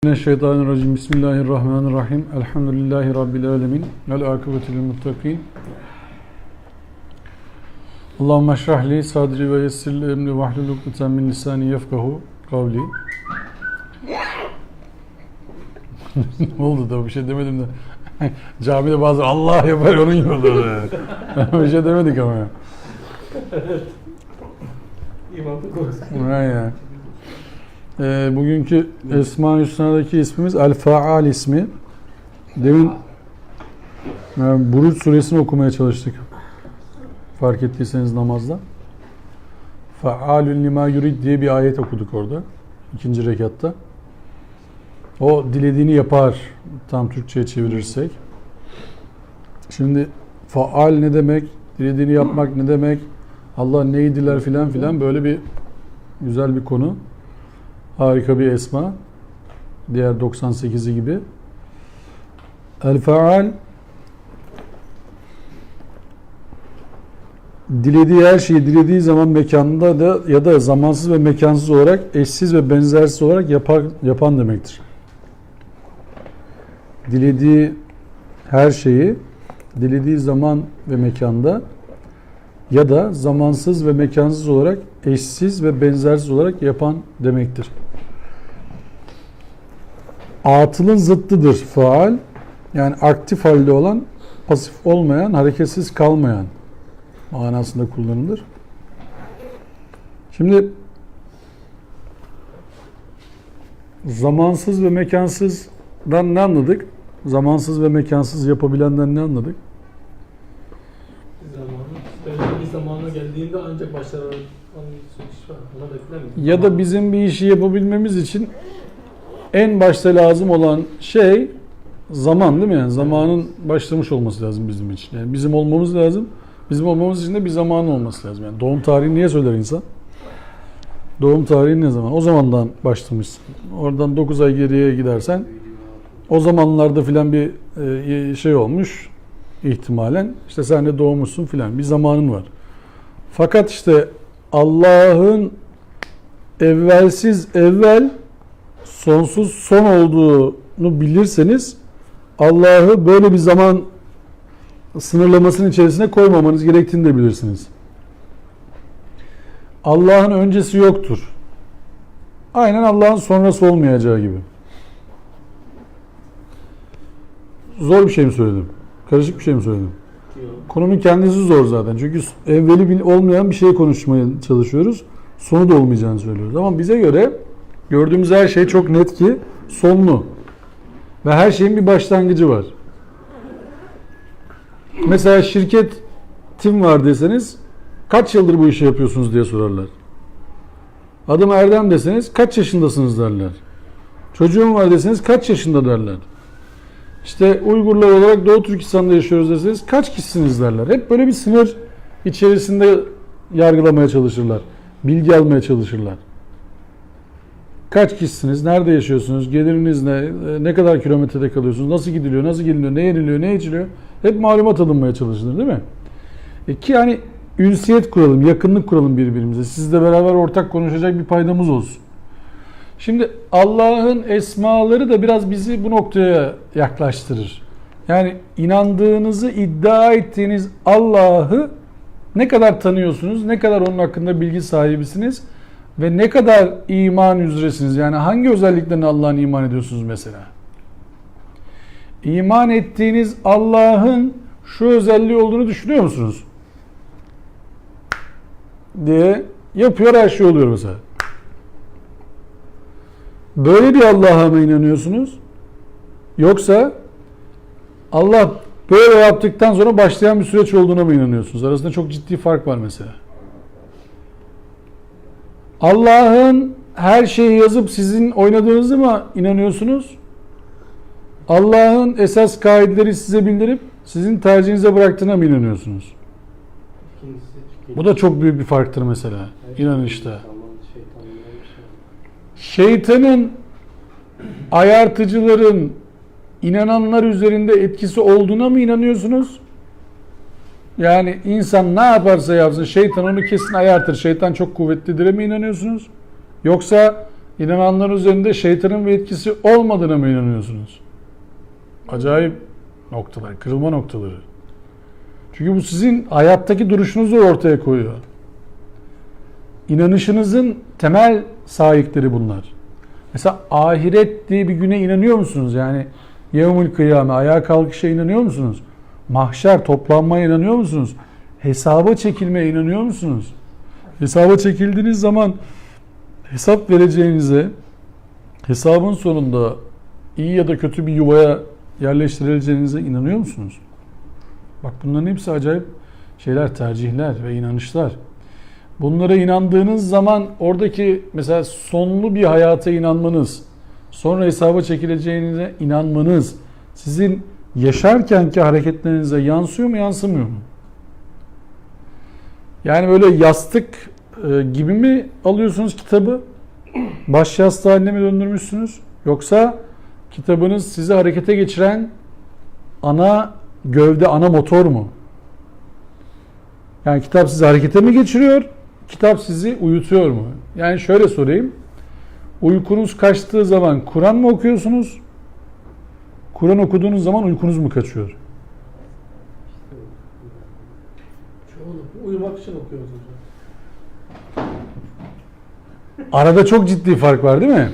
Mineşşeytanirracim. Bismillahirrahmanirrahim. Elhamdülillahi Rabbil alemin. Vel akıbetu lil muttaqin. Allahümme şrahli sadri ve yessirli emri ve ahlul ukdeten min lisani yefkahu kavli. Ne oldu da bir şey demedim de. Camide bazı Allah yapar onun gibi oldu. Bir şey demedik ama ya. Evet. İmanlık olsun. Aynen. Bugünkü Esma-i Hüsna'daki ismimiz El-Faal ismi. Demin Buruç suresini okumaya çalıştık. Fark ettiyseniz namazda. Fa'alun lima yurid diye bir ayet okuduk orada. İkinci rekatta. O dilediğini yapar. Tam Türkçe'ye çevirirsek. Şimdi faal ne demek? Dilediğini yapmak ne demek? Allah neyi diler filan filan, böyle bir güzel bir konu. Harika bir esma. Diğer 98'i gibi. El-Faal dilediği her şeyi dilediği zaman mekanda da ya da zamansız ve mekansız olarak eşsiz ve benzersiz olarak yapan demektir. Dilediği her şeyi dilediği zaman ve mekanda ya da zamansız ve mekansız olarak eşsiz ve benzersiz olarak yapan demektir. Atılın zıttıdır faal. Yani aktif halde olan, pasif olmayan, hareketsiz kalmayan manasında kullanılır. Şimdi zamansız ve mekansızdan ne anladık? Zamansız ve mekansız yapabilenden ne anladık? Bir zamanı geldiğinde ancak başlar onun iş var. Ona beklemeyin. Ya da bizim bir işi yapabilmemiz için en başta lazım olan şey zaman, değil mi? Yani zamanın başlamış olması lazım bizim için. Yani bizim olmamız lazım. Bizim olmamız için de bir zamanın olması lazım. Yani doğum tarihini niye söyler insan? Doğum tarihi ne zaman? O zamandan başlamışsın. Oradan 9 ay geriye gidersen o zamanlarda filan bir şey olmuş ihtimalen. İşte sen de doğmuşsun filan. Bir zamanın var. Fakat işte Allah'ın evvelsiz evvel, sonsuz son olduğunu bilirseniz Allah'ı böyle bir zaman sınırlamasının içerisine koymamanız gerektiğini de bilirsiniz. Allah'ın öncesi yoktur. Aynen Allah'ın sonrası olmayacağı gibi. Zor bir şey mi söyledim? Karışık bir şey mi söyledim? Yok. Konunun kendisi zor zaten. Çünkü evveli olmayan bir şey konuşmaya çalışıyoruz. Sonu da olmayacağını söylüyoruz. Ama bize göre gördüğümüz her şey çok net ki sonlu. Ve her şeyin bir başlangıcı var. Mesela şirketim var deseniz kaç yıldır bu işi yapıyorsunuz diye sorarlar. Adım Erdem deseniz kaç yaşındasınız derler. Çocuğum var deseniz kaç yaşında derler. İşte Uygurlar olarak Doğu Türkistan'da yaşıyoruz deseniz kaç kişisiniz derler. Hep böyle bir sınır içerisinde yargılamaya çalışırlar. Bilgi almaya çalışırlar. Kaç kişisiniz? Nerede yaşıyorsunuz? Geliriniz ne? Ne kadar kilometrede kalıyorsunuz? Nasıl gidiliyor? Nasıl geliniyor? Ne yeniliyor? Ne içiliyor? Hep malumat alınmaya çalışılır, değil mi? Ki yani ünsiyet kuralım, yakınlık kuralım birbirimize. Sizle beraber ortak konuşacak bir paydamız olsun. Şimdi Allah'ın esmaları da biraz bizi bu noktaya yaklaştırır. Yani inandığınızı iddia ettiğiniz Allah'ı ne kadar tanıyorsunuz, ne kadar onun hakkında bilgi sahibisiniz ve ne kadar iman üzeresiniz. Yani hangi özelliklerine Allah'ın iman ediyorsunuz mesela? İman ettiğiniz Allah'ın şu özelliği olduğunu düşünüyor musunuz? Diye yapıyor, her şey oluyor mesela. Böyle bir Allah'a mı inanıyorsunuz? Yoksa Allah böyle yaptıktan sonra başlayan bir süreç olduğuna mı inanıyorsunuz? Arasında çok ciddi fark var mesela. Allah'ın her şeyi yazıp sizin oynadığınızı mı inanıyorsunuz? Allah'ın esas kaideleri size bildirip sizin tercihinize bıraktığına mı inanıyorsunuz? Bu da çok büyük bir farktır mesela inanışta. Şeytanın, ayartıcıların inananlar üzerinde etkisi olduğuna mı inanıyorsunuz? Yani insan ne yaparsa yapsın şeytan onu kesin ayartır. Şeytan çok kuvvetlidir'e mi inanıyorsunuz? Yoksa İnananların üzerinde şeytanın bir etkisi olmadığına mı inanıyorsunuz? Acayip noktalar, kırılma noktaları. Çünkü bu sizin hayattaki duruşunuzu ortaya koyuyor. İnanışınızın temel sahipleri bunlar. Mesela ahiret diye bir güne inanıyor musunuz? Yani yevmül kıyame, ayağa kalkışa inanıyor musunuz? Mahşer, toplanmaya inanıyor musunuz? Hesaba çekilmeye inanıyor musunuz? Hesaba çekildiğiniz zaman hesap vereceğinize, hesabın sonunda iyi ya da kötü bir yuvaya yerleştirileceğinize inanıyor musunuz? Bak bunların hepsi acayip şeyler, tercihler ve inanışlar. Bunlara inandığınız zaman oradaki mesela sonlu bir hayata inanmanız, sonra hesaba çekileceğinize inanmanız sizin yaşarkenki hareketlerinize yansıyor mu, yansımıyor mu? Yani böyle yastık gibi mi alıyorsunuz kitabı? Baş yastığı haline mi döndürmüşsünüz? Yoksa kitabınız sizi harekete geçiren ana gövde, ana motor mu? Yani kitap sizi harekete mi geçiriyor? Kitap sizi uyutuyor mu? Yani şöyle sorayım. Uykunuz kaçtığı zaman Kur'an mı okuyorsunuz? Kur'an okuduğunuz zaman uykunuz mu kaçıyor? Çoğunlukla uyumak için okuyoruz hocam. Arada çok ciddi fark var değil mi?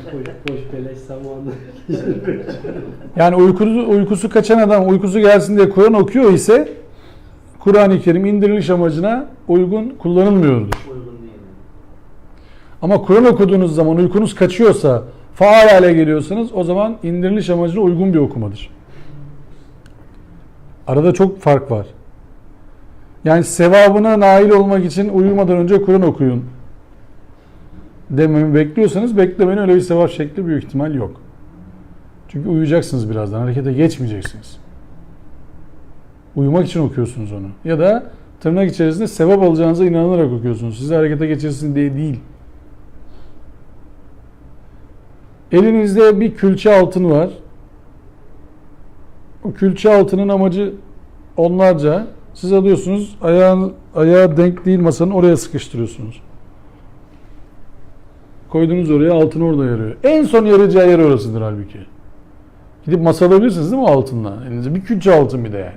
Boş beleş zamanında. Yani uykusu kaçan adam uykusu gelsin diye Kur'an okuyor ise Kur'an-ı Kerim indiriliş amacına uygun kullanılmıyordur. Uygun değil. Ama Kur'an okuduğunuz zaman uykunuz kaçıyorsa, faal hale geliyorsanız o zaman indiriliş amacına uygun bir okumadır. Arada çok fark var. Yani sevabına nail olmak için uyumadan önce Kur'an okuyun dememi bekliyorsanız beklemenin öyle bir sevap şekli büyük ihtimal yok. Çünkü uyuyacaksınız birazdan, harekete geçmeyeceksiniz. Uyumak için okuyorsunuz onu. Ya da tırnak içerisinde sevap alacağınıza inanarak okuyorsunuz. Sizi harekete geçirsin diye değil. Elinizde bir külçe altın var. O külçe altının amacı onlarca. Siz alıyorsunuz, ayağa denk değil masanın oraya sıkıştırıyorsunuz. Koydunuz oraya, altın orada yarıyor. En son yarayacağı yer orasıdır halbuki. Gidip masa alabilirsiniz değil mi altınla? Elinizde bir külçe altın bir de yani.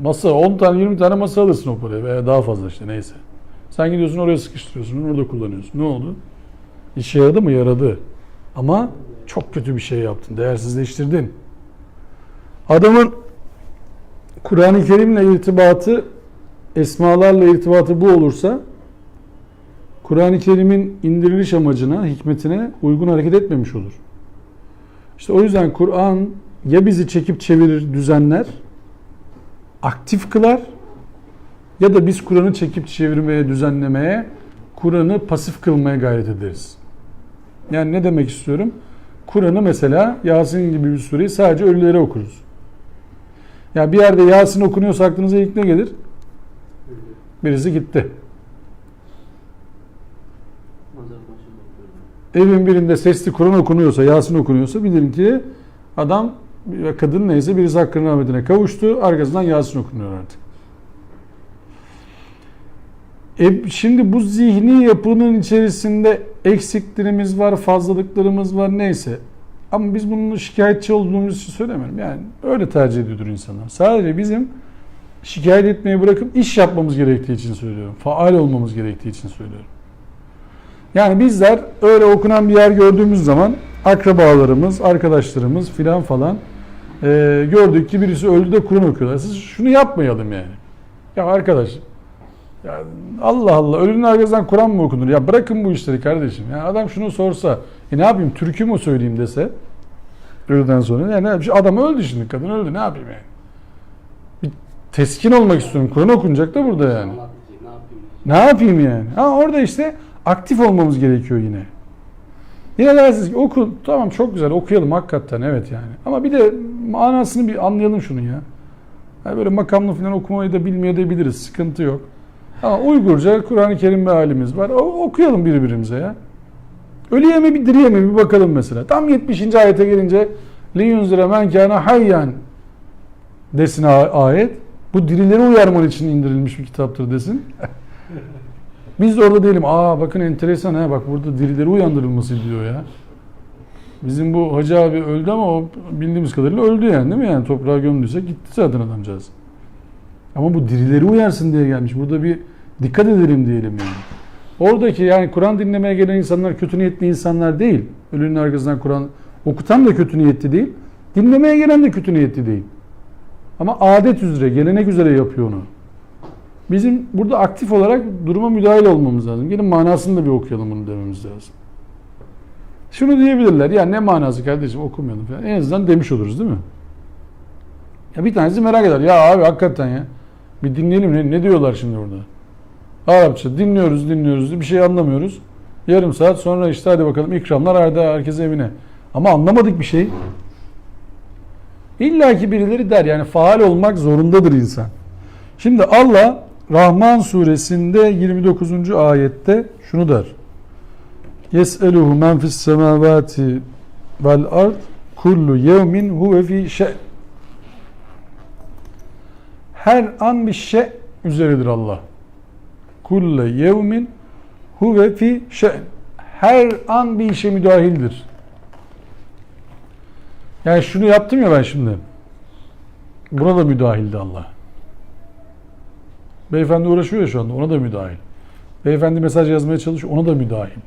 Masa 10 tane 20 tane masa alırsın o paraya veya daha fazla işte neyse. Sen gidiyorsun oraya sıkıştırıyorsun, orada kullanıyorsun. Ne oldu? İşe yaradı mı? Yaradı. Ama çok kötü bir şey yaptın. Değersizleştirdin. Adamın Kur'an-ı Kerim'le irtibatı, esmalarla irtibatı bu olursa Kur'an-ı Kerim'in indiriliş amacına, hikmetine uygun hareket etmemiş olur. İşte o yüzden Kur'an ya bizi çekip çevirir, düzenler, aktif kılar ya da biz Kur'an'ı çekip çevirmeye, düzenlemeye, Kur'an'ı pasif kılmaya gayret ederiz. Yani ne demek istiyorum? Kur'an'ı mesela Yasin gibi bir sureyi sadece ölülere okuruz. Ya bir yerde Yasin okunuyorsa aklınıza ilk ne gelir? Birisi gitti. Evin birinde sesli Kur'an okunuyorsa, Yasin okunuyorsa bilin ki adam, kadın neyse birisi hakkının rahmetine kavuştu. Arkasından Yasin okunuyor artık. Şimdi bu zihni yapının içerisinde eksiklerimiz var, fazlalıklarımız var neyse. Ama biz bunun şikayetçi olduğumuz için söylemiyorum. Yani öyle tercih ediyordur insanlar. Sadece bizim şikayet etmeyi bırakıp iş yapmamız gerektiği için söylüyorum. Faal olmamız gerektiği için söylüyorum. Yani bizler öyle okunan bir yer gördüğümüz zaman akrabalarımız, arkadaşlarımız filan falan gördük ki birisi öldü de Kur'an okuyorlar. Siz şunu yapmayalım yani. Ya arkadaş, ya Allah Allah, ölünün arkasından Kur'an mı okunur? Ya bırakın bu işleri kardeşim. Yani adam şunu sorsa, ne yapayım, türkü mü söyleyeyim dese ölüden sonra, yani adam öldü şimdi, kadın öldü, ne yapayım yani? Bir teskin olmak istiyorum. Kur'an okunacak da burada yani. Ne yapayım yani? Ha orada işte aktif olmamız gerekiyor yine. Yine dersiniz ki oku, tamam çok güzel okuyalım hakikaten, evet yani. Ama bir de manasını bir anlayalım şunu ya. Yani böyle makamlı falan okumayı da bilmiyor da biliriz, sıkıntı yok. Ama Uygurca Kur'an-ı Kerim mealimiz var. Okuyalım birbirimize ya. Ölüye mi bir diriye mi bir bakalım mesela. Tam 70. ayete gelince liyunzire men kana hayyan desin ayet. Bu dirileri uyarman için indirilmiş bir kitaptır desin. Biz de orada diyelim, bakın enteresan ha, bak burada dirileri uyandırılması diyor ya. Bizim bu hacı abi öldü ama o bildiğimiz kadarıyla öldü yani, değil mi? Yani toprağa gömdüyse gitti zaten adamcağız. Ama bu dirileri uyarsın diye gelmiş. Burada bir dikkat edelim diyelim yani. Oradaki yani Kur'an dinlemeye gelen insanlar kötü niyetli insanlar değil. Ölünün arkasından Kur'an okutan da kötü niyetli değil. Dinlemeye gelen de kötü niyetli değil. Ama adet üzere, gelenek üzere yapıyor onu. Bizim burada aktif olarak duruma müdahale olmamız lazım. Gelin manasını da bir okuyalım bunu dememiz lazım. Şunu diyebilirler. Ya ne manası kardeşim, okumayalım falan. En azından demiş oluruz değil mi? Ya bir tanesi merak eder. Ya abi hakikaten ya. Bir dinleyelim ne diyorlar şimdi orada. Arapça dinliyoruz. Bir şey anlamıyoruz. Yarım saat sonra işte hadi bakalım ikramlar herkes evine. Ama anlamadık bir şey. İlla ki birileri der. Yani faal olmak zorundadır insan. Şimdi Allah Rahman suresinde 29. ayette şunu der. Yes'eluhu men fis semavati vel ard kullu yevmin huve fi şey. Her an bir şey üzeredir Allah. Kulle yevmin huve fi şey. Her an bir işe müdahildir. Yani şunu yaptım ya ben şimdi. Buna da müdahildi Allah. Beyefendi uğraşıyor ya şu anda, ona da müdahil. Beyefendi mesaj yazmaya çalışıyor, ona da müdahil.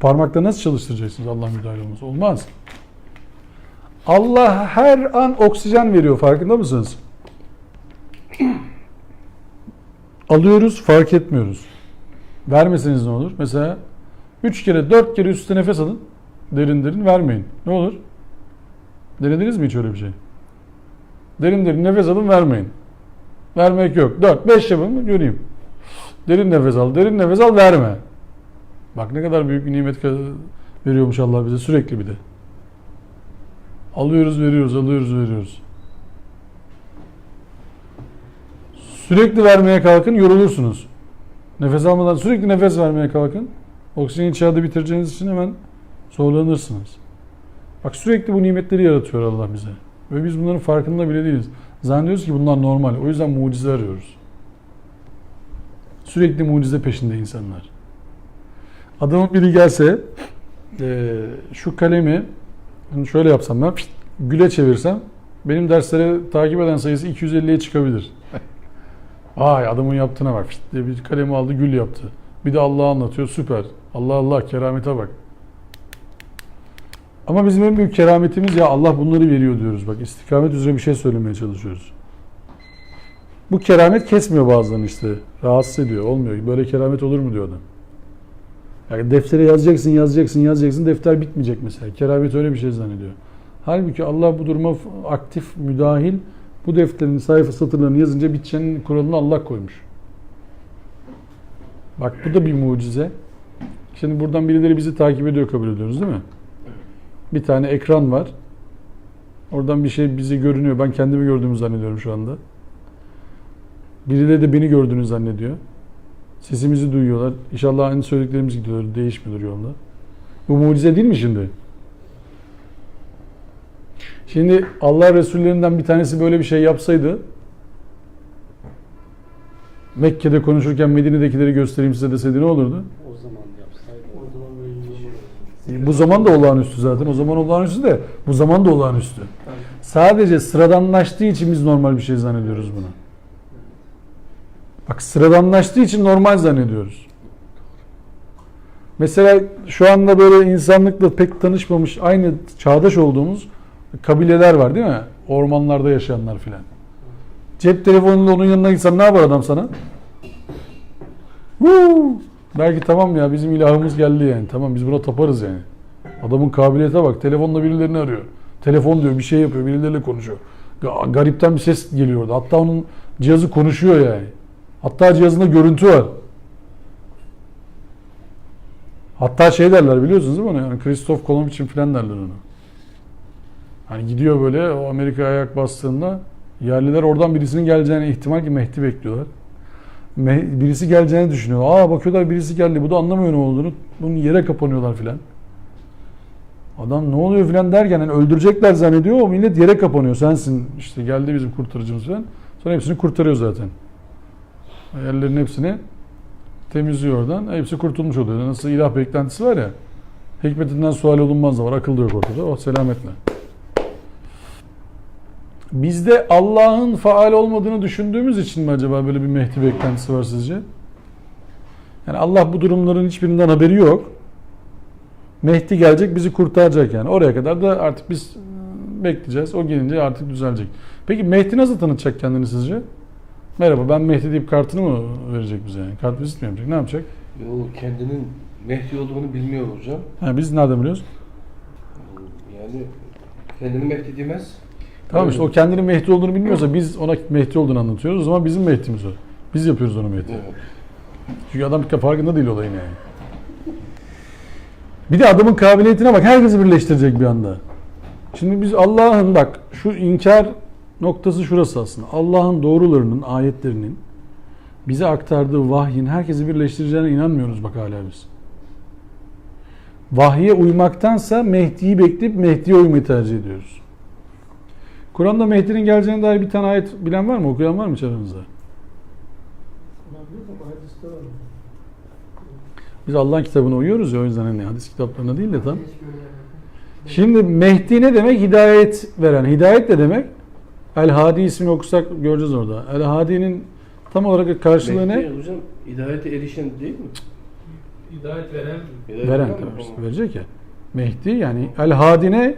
Parmakla nasıl çalıştıracaksınız Allah müdahil olması? Olmaz. Allah her an oksijen veriyor, farkında mısınız? Alıyoruz, fark etmiyoruz. Vermeseniz ne olur? Mesela 3 kere 4 kere üstte nefes alın. Derin vermeyin. Ne olur? Denediniz mi hiç öyle bir şey? Derin nefes alın, vermeyin. Vermek yok. 4-5 yapın göreyim. Derin nefes al, verme. Bak ne kadar büyük bir nimet veriyormuş Allah bize sürekli bir de. Alıyoruz, veriyoruz. Sürekli vermeye kalkın, yorulursunuz. Nefes almadan sürekli nefes vermeye kalkın. Oksijeni içeride bitireceğiniz için hemen zorlanırsınız. Bak sürekli bu nimetleri yaratıyor Allah bize. Ve biz bunların farkında bile değiliz. Zannediyoruz ki bunlar normal. O yüzden mucize arıyoruz. Sürekli mucize peşinde insanlar. Adamın biri gelse şu kalemi şöyle yapsam ben güle çevirsem benim derslere takip eden sayısı 250'ye çıkabilir. Vay adamın yaptığına bak diye bir kalemi aldı gül yaptı. Bir de Allah'ı anlatıyor, süper. Allah keramete bak. Ama bizim en büyük kerametimiz ya Allah bunları veriyor diyoruz. Bak istikamet üzere bir şey söylemeye çalışıyoruz. Bu keramet kesmiyor bazılarını işte. Rahatsız ediyor. Olmuyor. Böyle keramet olur mu diyor adam. Yani deftere yazacaksın. Defter bitmeyecek mesela. Keramet öyle bir şey zannediyor. Halbuki Allah bu duruma aktif, müdahil. Bu defterin sayfa satırlarını yazınca biteceğinin kuralını Allah koymuş. Bak bu da bir mucize. Şimdi buradan birileri bizi takip ediyor kabul ediyoruz değil mi? Bir tane ekran var. Oradan bir şey bizi görünüyor. Ben kendimi gördüğümü zannediyorum şu anda. Birileri de beni gördüğünü zannediyor. Sesimizi duyuyorlar. İnşallah aynı söylediklerimiz gidiyor. Değişmiyor yolda. Bu mucize değil mi şimdi? Şimdi Allah Resullerinden bir tanesi böyle bir şey yapsaydı Mekke'de konuşurken Medine'dekileri göstereyim size deseydi ne olurdu? O zaman yapsaydı. O zaman böyle Bu zaman da olağanüstü zaten. O zaman olağanüstü de bu zaman da olağanüstü. Sadece sıradanlaştığı için biz normal bir şey zannediyoruz bunu. Bak sıradanlaştığı için normal zannediyoruz. Mesela şu anda böyle insanlıkla pek tanışmamış, aynı çağdaş olduğumuz kabileler var değil mi? Ormanlarda yaşayanlar filan. Cep telefonuyla onun yanına gitsen ne yapar adam sana? Belki tamam ya bizim ilahımız geldi yani. Tamam biz buna taparız yani. Adamın kabiliyete bak. Telefonla birilerini arıyor. Telefon diyor bir şey yapıyor. Birileriyle konuşuyor. Garipten bir ses geliyor orada. Hatta onun cihazı konuşuyor yani. Hatta cihazında görüntü var. Hatta şey derler biliyorsunuz değil mi onu? Yani Christoph Kolomb için filan derler onu. Hani gidiyor böyle o Amerika'ya ayak bastığında yerliler oradan birisinin geleceğine ihtimal ki Mehdi bekliyorlar. Birisi geleceğini düşünüyor. Bakıyorlar birisi geldi. Bu da anlamıyor ne olduğunu. Bunun yere kapanıyorlar filan. Adam ne oluyor filan derken yani öldürecekler zannediyor. O millet yere kapanıyor. Sensin işte geldi bizim kurtarıcımız filan. Sonra hepsini kurtarıyor zaten. Yerlerin hepsini Temizliyor oradan. Hepsi kurtulmuş oluyor. Nasıl ilah beklentisi var ya. Hikmetinden sual olunmaz da var. Akıl da yok ortada. Oh selametle. Bizde Allah'ın faal olmadığını düşündüğümüz için mi acaba böyle bir Mehdi beklentisi var sizce? Yani Allah bu durumların hiçbirinden haberi yok. Mehdi gelecek bizi kurtaracak yani. Oraya kadar da artık biz bekleyeceğiz. O gelince artık düzelecek. Peki Mehdi nasıl tanıtacak kendini sizce? Merhaba ben Mehdi deyip kartını mı verecek bize yani? Kart vizit mi yapacak? Ne yapacak? Yo, kendinin Mehdi olduğunu bilmiyor hocam. Ha, biz nereden biliyoruz? Yani kendini Mehdi demez. Tamam işte o kendinin Mehdi olduğunu bilmiyorsa biz ona Mehdi olduğunu anlatıyoruz. O zaman bizim Mehdi'miz o. Biz yapıyoruz onu Mehdi. Evet. Çünkü adam farkında değil olayın yani. Bir de adamın kabiliyetine bak. Herkesi birleştirecek bir anda. Şimdi biz Allah'ın bak şu inkar noktası şurası aslında. Allah'ın doğrularının, ayetlerinin bize aktardığı vahyin herkesi birleştireceğine inanmıyoruz bak hala biz. Vahye uymaktansa Mehdi'yi bekleyip Mehdi'ye uymayı tercih ediyoruz. Kur'an'da Mehdi'nin geleceğine dair bir tane ayet bilen var mı? Okuyan var mı içerimizde? Biz Allah'ın kitabına uyuyoruz ya o yüzden hani hadis kitaplarına değil de tam. Şimdi Mehdi ne demek? Hidayet veren. Hidayet ne demek? El-Hadi ismini okusak göreceğiz orada. El-Hadi'nin tam olarak karşılığı ne? Mehdi hocam hidayete erişen değil mi? Hidayet veren Hidayet Veren mi? tabii işte verecek ya. Mehdi yani El-Hadi ne?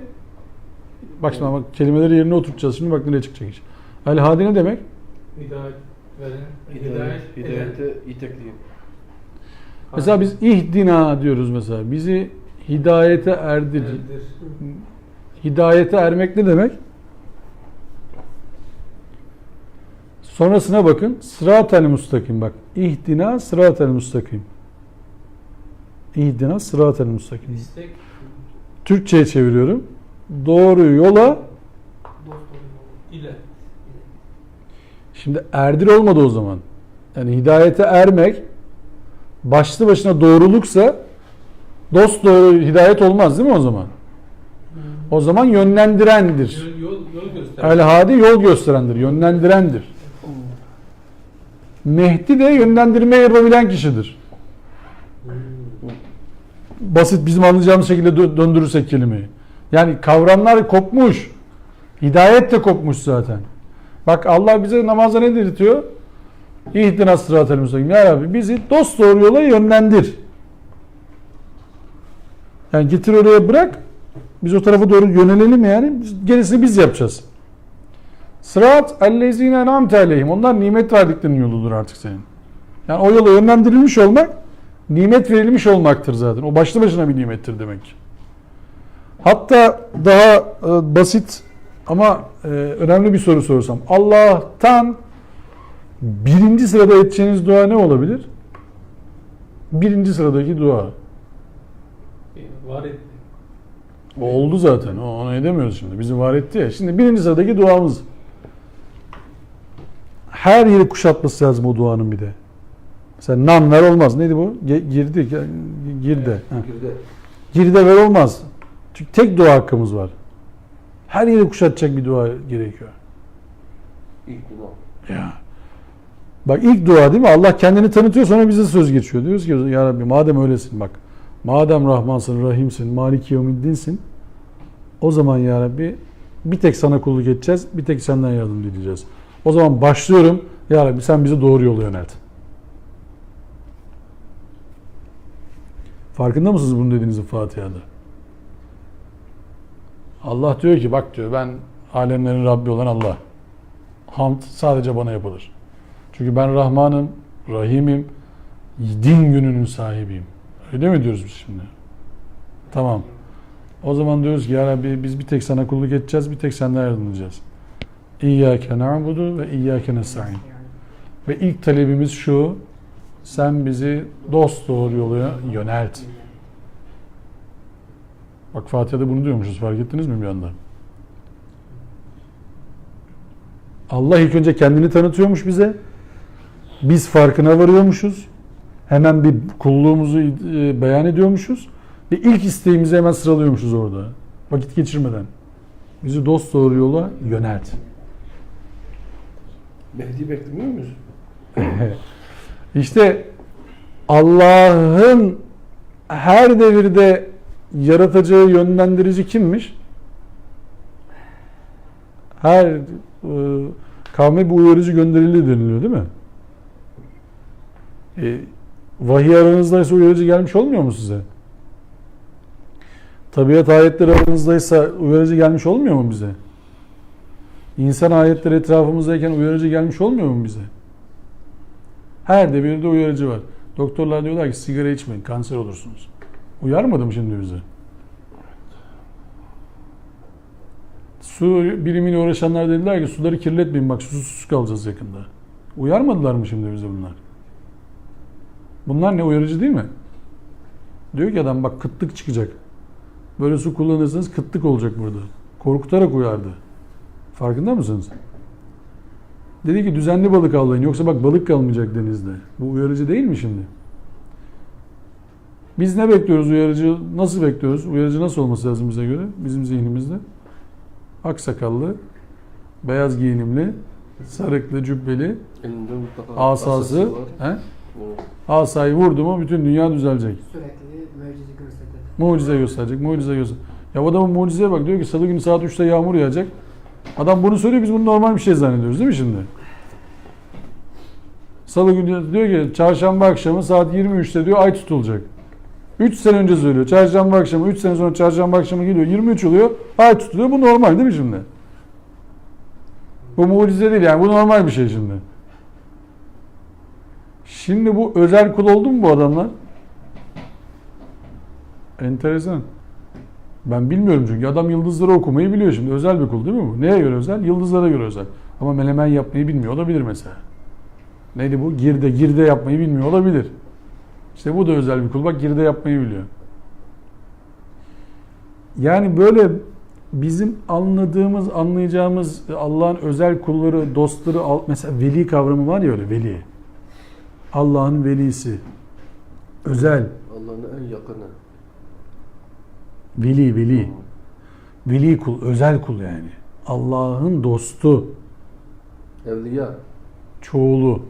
Bak şimdi bak kelimeleri yerine oturtacağız. Şimdi bak nereye çıkacak iş. El-Hadi ne demek? hidayet veren, Hidayete itekleyen. Mesela biz ihdina diyoruz mesela. Bizi hidayete erdir. Hidayete ermek ne demek? Sonrasına bakın. Sırat-el mustakim bak. İhdina sırat-el mustakim. İhdina sırat-el mustakim. İstek, Türkçe'ye çeviriyorum. Doğru yola ile. şimdi erdir olmadı o zaman. Yani hidayete ermek başlı başına doğruluksa dost doğru hidayet olmaz değil mi o zaman? O zaman yönlendirendir. Yol gösteren. El-Hadi yol gösterendir, yönlendirendir. Mehdi de yönlendirme yapabilen kişidir. Basit bizim anlayacağımız şekilde döndürürsek kelimeyi. Yani kavramlar kopmuş. Hidayet de kopmuş zaten. Bak Allah bize namazda ne dedirtiyor? İhdina sıratel müstakim. Ya Rabbi bizi dost doğru yola yönlendir. Yani getir oraya bırak. Biz o tarafa doğru yönelelim yani. Gerisini biz yapacağız. Sırat ellezine en'amte aleyhim. Onlar nimet verdiklerinin yoludur artık senin. Yani o yola yönlendirilmiş olmak nimet verilmiş olmaktır zaten. O başlı başına bir nimettir demek. Hatta daha basit ama önemli bir soru sorsam. Allah'tan birinci sırada edeceğiniz dua ne olabilir? Birinci sıradaki dua. Var etti. O oldu zaten. Onu edemiyoruz şimdi. Bizi var etti ya. Şimdi birinci sıradaki duamız. Her yeri kuşatması lazım o duanın bir de. Mesela nam ver olmaz. Neydi bu? Girdi. Girde. Ha. Girde ver olmaz. Çünkü tek dua hakkımız var. Her yeri kuşatacak bir dua gerekiyor. İlk dua. Ya. Bak ilk dua değil mi? Allah kendini tanıtıyor sonra bize söz geçiyor. Diyoruz ki ya Rabbi madem öylesin bak. Madem Rahmansın, Rahimsin, Maliki Yevmiddin'sin. O zaman ya Rabbi bir tek sana kulluk edeceğiz. Bir tek senden yardım dileyeceğiz. O zaman başlıyorum. Ya Rabbi sen bizi doğru yola yönelt. Farkında mısınız bunu dediğinizin Fatiha'da? Allah diyor ki bak diyor ben alemlerin Rabbi olan Allah. Hamd sadece bana yapılır. Çünkü ben Rahman'ım, Rahim'im, din gününün sahibiyim. Öyle mi diyoruz biz şimdi? Tamam. O zaman diyoruz ki ya Rabbi biz bir tek sana kulluk edeceğiz, bir tek senden yardım edeceğiz. İyyâke na'budu ve iyyâke nesta'in. Ve ilk talebimiz şu, sen bizi dost doğru yola yönelt. Bak Fatiha'da bunu diyormuşuz, fark ettiniz mi bir anda? Allah ilk önce kendini tanıtıyormuş bize. Biz farkına varıyormuşuz. Hemen bir kulluğumuzu beyan ediyormuşuz. Ve ilk isteğimizi hemen sıralıyormuşuz orada. Vakit geçirmeden. Bizi dost doğru yola yönelt. Mehdi beklemiyor muyuz? İşte Allah'ın her devirde yaratacağı yönlendirici kimmiş? Her kavme bir uyarıcı gönderildi deniliyor değil mi? Vahiy aranızdaysa uyarıcı gelmiş olmuyor mu size? Tabiat ayetleri aranızdaysa uyarıcı gelmiş olmuyor mu bize? İnsan ayetleri etrafımızdayken uyarıcı gelmiş olmuyor mu bize? Her devirde uyarıcı var. Doktorlar diyorlar ki sigara içmeyin, kanser olursunuz. Uyarmadı mı şimdi bize? Su bilimiyle uğraşanlar dediler ki suları kirletmeyin, bak susuz kalacağız yakında. Uyarmadılar mı şimdi bize bunlar? Bunlar ne, uyarıcı değil mi? Diyor ki adam bak kıtlık çıkacak. Böyle su kullanırsanız kıtlık olacak burada. Korkutarak uyardı. Farkında mısınız? Dedi ki düzenli balık avlayın yoksa bak balık kalmayacak denizde. Bu uyarıcı değil mi şimdi? Biz ne bekliyoruz uyarıcı? Nasıl bekliyoruz? Uyarıcı nasıl olması lazım bize göre? Bizim zihnimizde. Aksakallı, beyaz giyinimli, sarıklı, cübbeli, Elinde mutlaka asası. var. He? Evet. Asayı vurdu mu bütün dünya düzelecek. Sürekli mucize gösterir. Mucize gösterecek, mucize gösterecek. Ya o adamın mucizeye bak, diyor ki salı günü saat 3'te yağmur yağacak. Adam bunu söylüyor, biz bunu normal bir şey zannediyoruz değil mi şimdi? Salı günü diyor ki çarşamba akşamı saat 23'te diyor ay tutulacak. 3 sene önce söylüyor. Çarşamba akşamı, 3 sene sonra çarşamba akşamı geliyor. 23 oluyor. Ay tutuluyor. Bu normal değil mi şimdi? Bu mucize değil yani. Bu normal bir şey şimdi. Şimdi bu özel kul oldu mu bu adamlar? Enteresan. Ben bilmiyorum çünkü adam yıldızları okumayı biliyor şimdi. Özel bir kul değil mi bu? Neye göre özel? Yıldızlara göre özel. Ama menemen yapmayı bilmiyor olabilir mesela. Neydi bu? Girde yapmayı bilmiyor olabilir. İşte bu da özel bir kul. Bak girde yapmayı biliyor. Yani böyle bizim anladığımız, anlayacağımız Allah'ın özel kulları, dostları, mesela veli kavramı var ya öyle veli. Allah'ın velisi. Özel. Allah'ın en yakını. Veli. Veli kul, özel kul yani. Allah'ın dostu. Evliya. Çoğulu.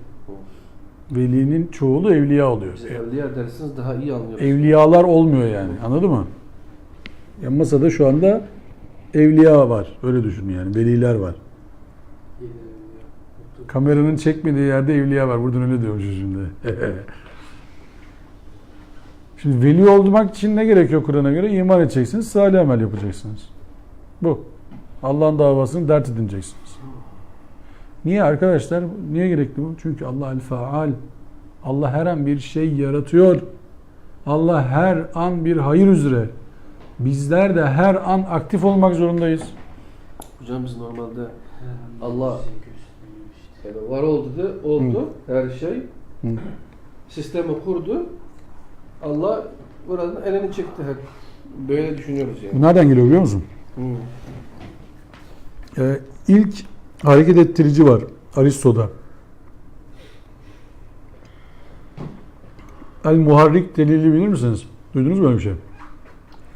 Velinin çoğulu evliya oluyor. Biz evliya dersiniz daha iyi anlıyoruz. Evliyalar olmuyor yani. Anladın mı? Ya masada şu anda evliya var. Öyle düşün yani. Veliler var. Kameranın çekmediği yerde evliya var. Buradan öyle diyormuşuz şimdi. Şimdi veli olmak için ne gerekiyor Kur'an'a göre? İman edeceksiniz, salih amel yapacaksınız. Bu. Allah'ın davasını dert edineceksiniz. Niye arkadaşlar? Niye gerekli bu? Çünkü Allah el-faal. Allah her an bir şey yaratıyor. Allah her an bir hayır üzere. Bizler de her an aktif olmak zorundayız. Hocam biz normalde Allah yani var oldu da oldu her şey. Sistemi kurdu. Allah buradan elini çekti hep. Böyle düşünüyoruz yani. Bu nereden geliyor biliyor musun? İlk hareket ettirici var Aristo'da. El-Muharrik delili bilir misiniz? Duydunuz mu öyle bir şey?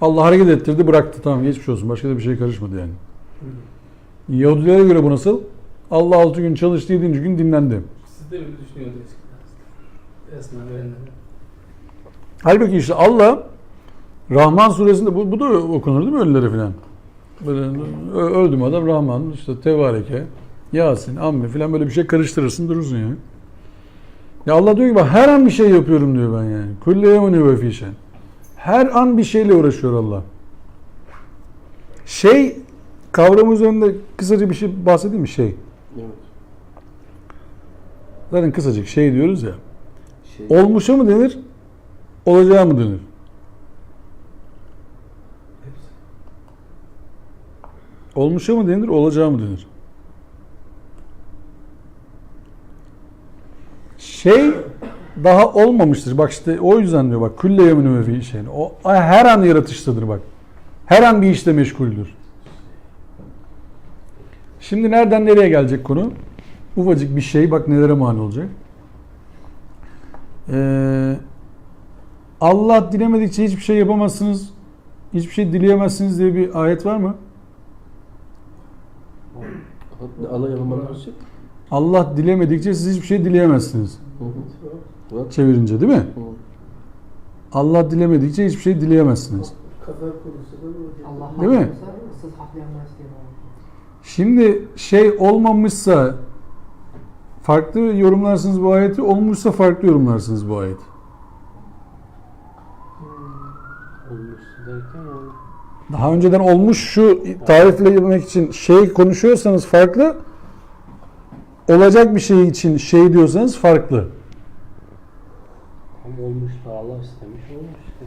Allah hareket ettirdi, bıraktı. Tamam geçmiş olsun. Başka da bir şey karışmadı yani. Yahudilere göre bu nasıl? Allah 6 gün çalıştı, 7. gün dinlendi. Siz de öyle düşünüyordunuz. Esna verenler. Halbuki işte Allah Rahman suresinde bu da okunur değil mi ölülere filan? Böyle öldü mü adam Rahman, işte Tebareke, Yasin, Amme filan böyle bir şey karıştırırsın durursun yani. Ya Allah diyor ki bak her an bir şey yapıyorum diyor ben yani. Kulle yevmeni ve fişen. Her an bir şeyle uğraşıyor Allah. Şey kavramı üzerinde kısaca bir şey bahsedeyim mi? Şey. Evet. Zaten kısacık şey diyoruz ya. Şey, Olmuşa mı denir? Olacağı mı denir? Olmuşa mı denir? Olacağı mı denir? Şey daha olmamıştır. Bak işte o yüzden diyor bak külle yeminü ve fi şeyin. O her an yaratıştadır bak. Her an bir işle meşguldür. Şimdi nereden nereye gelecek konu? Ufacık bir şey bak nelere mani olacak. Allah dilemedikçe hiçbir şey yapamazsınız. Hiçbir şey dileyemezsiniz diye bir ayet var mı? Allah yanılmadan olsun. Allah dilemedikçe siz hiçbir şey dileyemezsiniz. Bak. çevirince değil mi? Hı. Allah dilemedikçe hiçbir şey dileyemezsiniz. Kaza konusu da bu. Allah Değil mi? hakkıysa siz haklayamazsınız diye. Şimdi şey olmamışsa farklı yorumlarsınız bu ayeti, olmuşsa farklı yorumlarsınız bu ayeti. Olmuş derken yani. Daha önceden olmuş şu tariflemek için şey konuşuyorsanız farklı, olacak bir şey için şey diyorsanız farklı. Ama olmuş da Allah istemiş olmuş işte.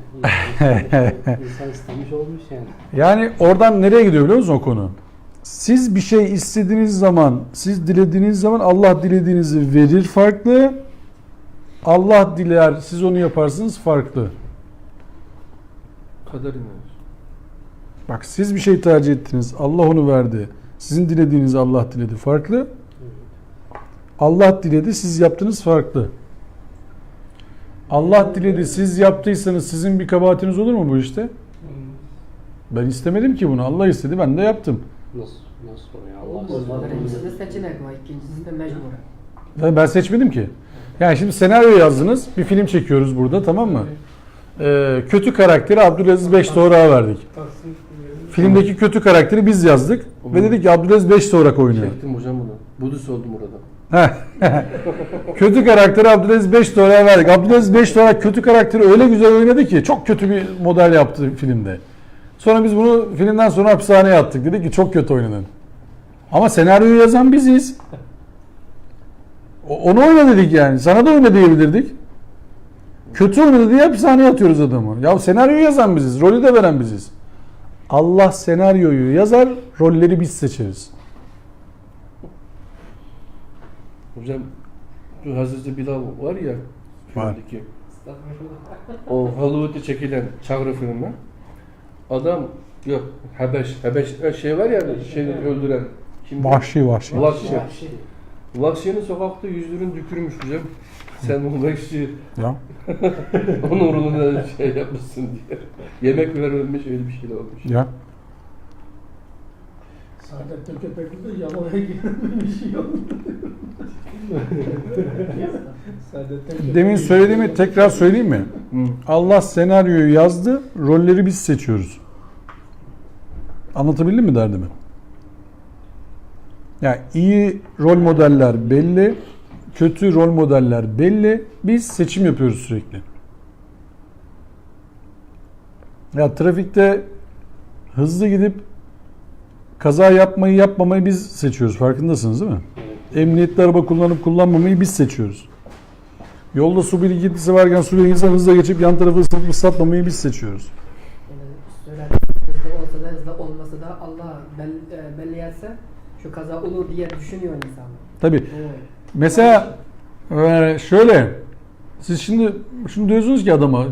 İnsan istemiş olmuş yani. Yani oradan nereye gidiyor biliyor musun o konu? Siz bir şey istediğiniz zaman, siz dilediğiniz zaman Allah dilediğinizi verir farklı. Allah diler, siz onu yaparsınız farklı. Kader inanır. Bak siz bir şey tercih ettiniz, Allah onu verdi. Sizin dilediğinizi Allah diledi farklı. Allah diledi, siz yaptınız farklı. Allah diledi, siz yaptıysanız sizin bir kabahatiniz olur mu bu işte? Ben istemedim ki bunu. Allah istedi, ben de yaptım. Nasıl oluyor Allah Olmaz. istemiş. Birincisi seçenek var, ikincisi de mecbur. Ben seçmedim ki. Yani şimdi senaryo yazdınız, bir film çekiyoruz burada, tamam mı? Kötü karakteri Abdülaziz Beşdoğrak'a verdik. Taksim Filmdeki kötü karakteri biz yazdık ve dedik ki Abdülaziz Beşdoğrak oynuyor. Çektim hocam bunu. Budist oldum orada. Kötü karakteri Abdülaziz Beşdoğrak'a verdik. Abdülaziz Beşdoğrak kötü karakteri öyle güzel oynadı ki çok kötü bir model yaptı filmde. Sonra biz bunu filmden sonra hapishaneye attık. Dedik ki çok kötü oynadın. Ama senaryoyu yazan biziz. Onu oyna dedik yani. Sana da oyna diyebilirdik. Kötü oynadı diye hapishaneye atıyoruz adamı. Ya senaryoyu yazan biziz. Rolü de veren biziz. Allah senaryoyu yazar, rolleri biz seçeriz. Hocam şu Hazreti Bilal var ya Var. filmdeki. O Hollywood'da çekilen Çağrı filmi. Adam yok Habeş şey var ya şey öldüren. Kim? Vahşi. Vahşi. Vahşi'nin sokakta yüzlerini dökürmüş hocam. Sen bu Vahşi Ya. onun uğruna şey yapmışsın diye. Yemek verilmiş öyle bir şey olmuş. Ya. Saadettin Köpekli de Yalova'ya girmiş yok. Saadettin Köpekli- Demin söylediğimi tekrar söyleyeyim mi? Hı. Allah senaryoyu yazdı, rolleri biz seçiyoruz. Anlatabildim mi derdimi? Yani iyi rol modeller belli, kötü rol modeller belli. Biz seçim yapıyoruz sürekli. Ya trafikte hızlı gidip kaza yapmayı yapmamayı biz seçiyoruz. Farkındasınız değil mi? Evet. Emniyetli araba kullanıp kullanmamayı biz seçiyoruz. Yolda su birikintisi varken su birikintisinden hızla geçip yan tarafı ısıtıp ıslatmamayı biz seçiyoruz. Yani söylediğiniz hızlı olsa da hızlı olmasa da Allah belli etse şu kaza olur diye düşünüyor insan. Tabii. Evet. Mesela şöyle siz şimdi şunu diyorsunuz ki adama,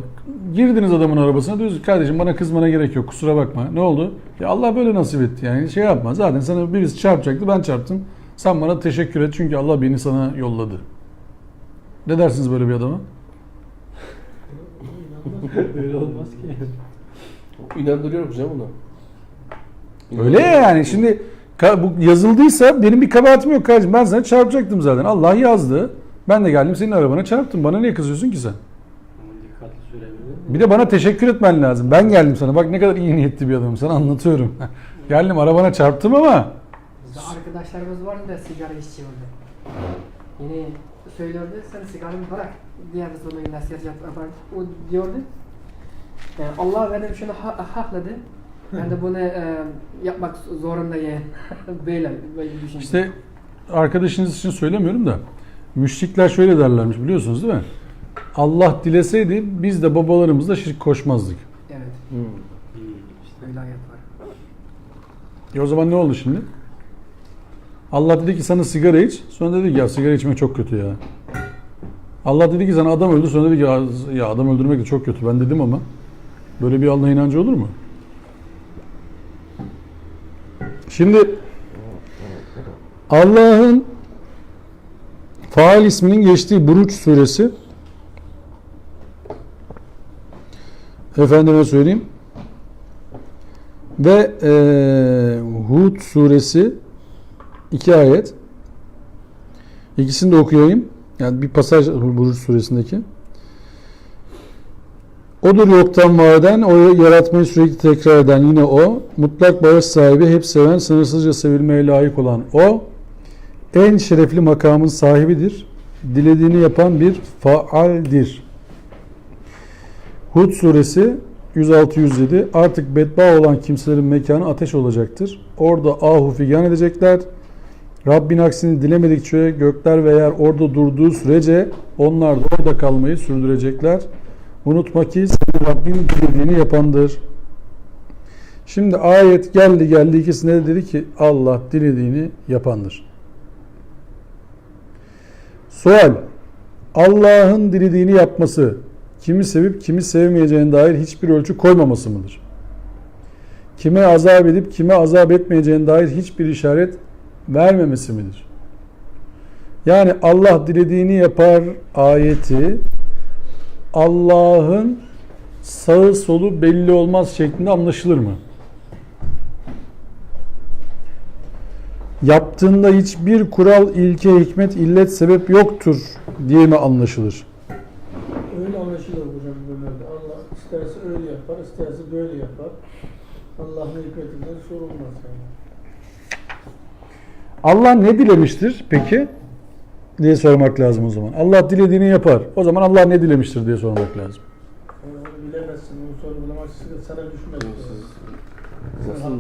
girdiniz adamın arabasına, diyorsunuz ki kardeşim bana kızmana gerek yok, kusura bakma. Ne oldu? Ya Allah böyle nasip etti yani, şey yapma, zaten sana birisi çarpacaktı, ben çarptım. Sen bana teşekkür et çünkü Allah beni sana yolladı. Ne dersiniz böyle bir adama? Öyle olmaz ki. İnandırıyor hocam ona. Öyle ya yani, şimdi bu yazıldıysa benim bir kabahatim yok kardeşim, ben sana çarpacaktım zaten. Allah yazdı. Ben de geldim senin arabana çarptım. Bana niye kızıyorsun ki sen? Ama dikkatli sürebilir. Bir de bana teşekkür etmen lazım. Ben geldim sana. Bak ne kadar iyi niyetli bir adamım. Sana anlatıyorum. Geldim arabana çarptım ama Bizde arkadaşlarımız vardı da sigara içiyordu. Yine söylüyordu, sen sigaranı bırak. Diğer sonra nasihat yapar. O diyordu. Yani Allah benim şunu hakladı. Ben de bunu yapmak zorundayım. böyle düşünüyorum. işte arkadaşınız için söylemiyorum da müşrikler şöyle derlermiş, biliyorsunuz değil mi? Allah dileseydi biz de babalarımızla şirk koşmazdık. Evet, İşte. öyle yapar. O zaman ne oldu şimdi? Allah dedi ki sana sigara iç. Sonra dedi ki ya sigara içmek çok kötü ya. Allah dedi ki sana adam öldür. Sonra dedi ki ya adam öldürmek de çok kötü. Ben dedim ama. Böyle bir Allah inancı olur mu? Şimdi Allah'ın faal isminin geçtiği Buruç suresi, efendime söyleyeyim, ve Hud suresi 2 ayet. İkisini de okuyayım. Yani bir pasaj Buruç suresindeki. Odur yoktan var eden, o yaratmayı sürekli tekrar eden yine o. Mutlak bağış sahibi, hep seven, sınırsızca sevilmeye layık olan o. En şerefli makamın sahibidir. Dilediğini yapan bir faaldir. Hud suresi 106-107. Artık bedba olan kimselerin mekanı ateş olacaktır. Orada ahu figan edecekler. Rabbin aksini dilemedikçe gökler ve yer orada durduğu sürece onlar da orada kalmayı sürdürecekler. Unutma ki senin Rabbin dilediğini yapandır. Şimdi ayet geldi ikisine de dedi ki Allah dilediğini yapandır. Sual: Allah'ın dilediğini yapması kimi sevip kimi sevmeyeceğine dair hiçbir ölçü koymaması mıdır? Kime azap edip kime azap etmeyeceğine dair hiçbir işaret vermemesi midir? Yani Allah dilediğini yapar ayeti Allah'ın sağı solu belli olmaz şeklinde anlaşılır mı? Yaptığında hiçbir kural, ilke, hikmet, illet, sebep yoktur diye mi anlaşılır? Öyle anlaşılır hocam Ömer'de. Allah isterse öyle yapar, isterse böyle yapar. Allah'ın hikmetinden sorulmaz yani. Allah ne dilemiştir peki? Diye sormak lazım o zaman. Allah dilediğini yapar. O zaman Allah ne dilemiştir diye sormak lazım. Onu bilemezsin, onu sorgulamak sana düşmez. Nasıl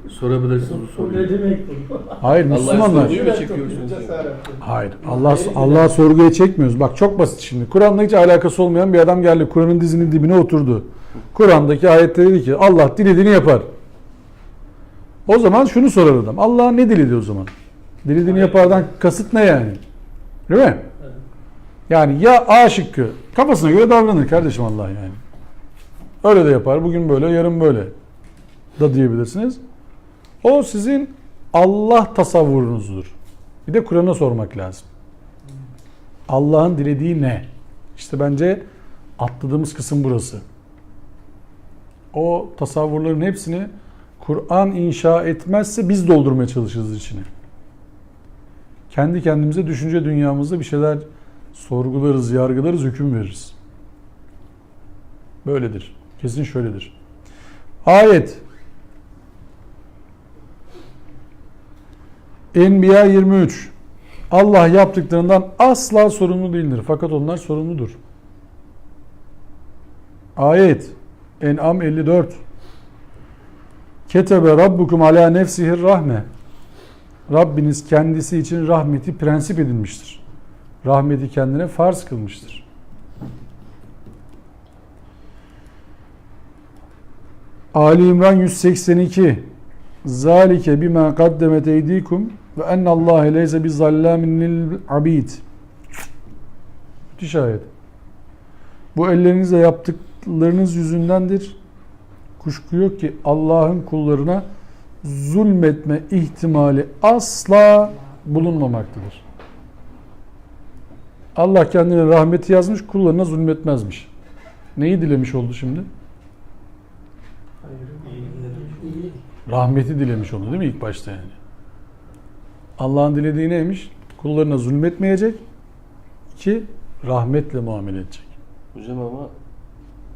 sorabilirsiniz bu Bu soruyu? ne demek bu? Hayır Müslümanlar. soruyu mu çekiyorsunuz? Hayır. Allah'a sorguya çekmiyoruz. Bak çok basit şimdi. Kur'an'la hiç alakası olmayan bir adam geldi. Kur'an'ın dizinin dibine oturdu. Kur'an'daki ayette dedi ki Allah dilediğini yapar. O zaman şunu sorar adam. Allah ne diledi o zaman? Dilediğini yapardan kasıt ne yani? Değil mi? Evet. Yani ya A şıkkı. Kafasına göre davranır kardeşim Allah yani. Öyle de yapar. Bugün böyle, yarın böyle da diyebilirsiniz. O sizin Allah tasavvurunuzdur. Bir de Kur'an'a sormak lazım. Allah'ın dilediği ne? İşte bence atladığımız kısım burası. O tasavvurların hepsini Kur'an inşa etmezse biz doldurmaya çalışırız içine. Kendi kendimize düşünce dünyamızda bir şeyler sorgularız, yargılarız, hüküm veririz. Böyledir. Kesin şöyledir. Ayet. Enbiya 23. Allah yaptıklarından asla sorumlu değildir. Fakat onlar sorumludur. Ayet. En'am 54. Ketebe rabbukum ala nefsihir rahme. Rabbiniz kendisi için rahmeti prensip edinmiştir. Rahmeti kendine farz kılmıştır. Ali İmran 182. Zalike bima kaddemet eydikum ve ennallâhe leyse bizallamin lil abid. Müthiş ayet. Bu ellerinizle yaptıklarınız yüzündendir. Kuşku yok ki Allah'ın kullarına zulmetme ihtimali asla bulunmamaktadır. Allah kendine rahmeti yazmış, kullarına zulmetmezmiş. Neyi dilemiş oldu şimdi? Rahmeti dilemiş oldu değil mi ilk başta yani? Allah'ın dilediği neymiş? Kullarına zulmetmeyecek, ki rahmetle muamele edecek. Hocam ama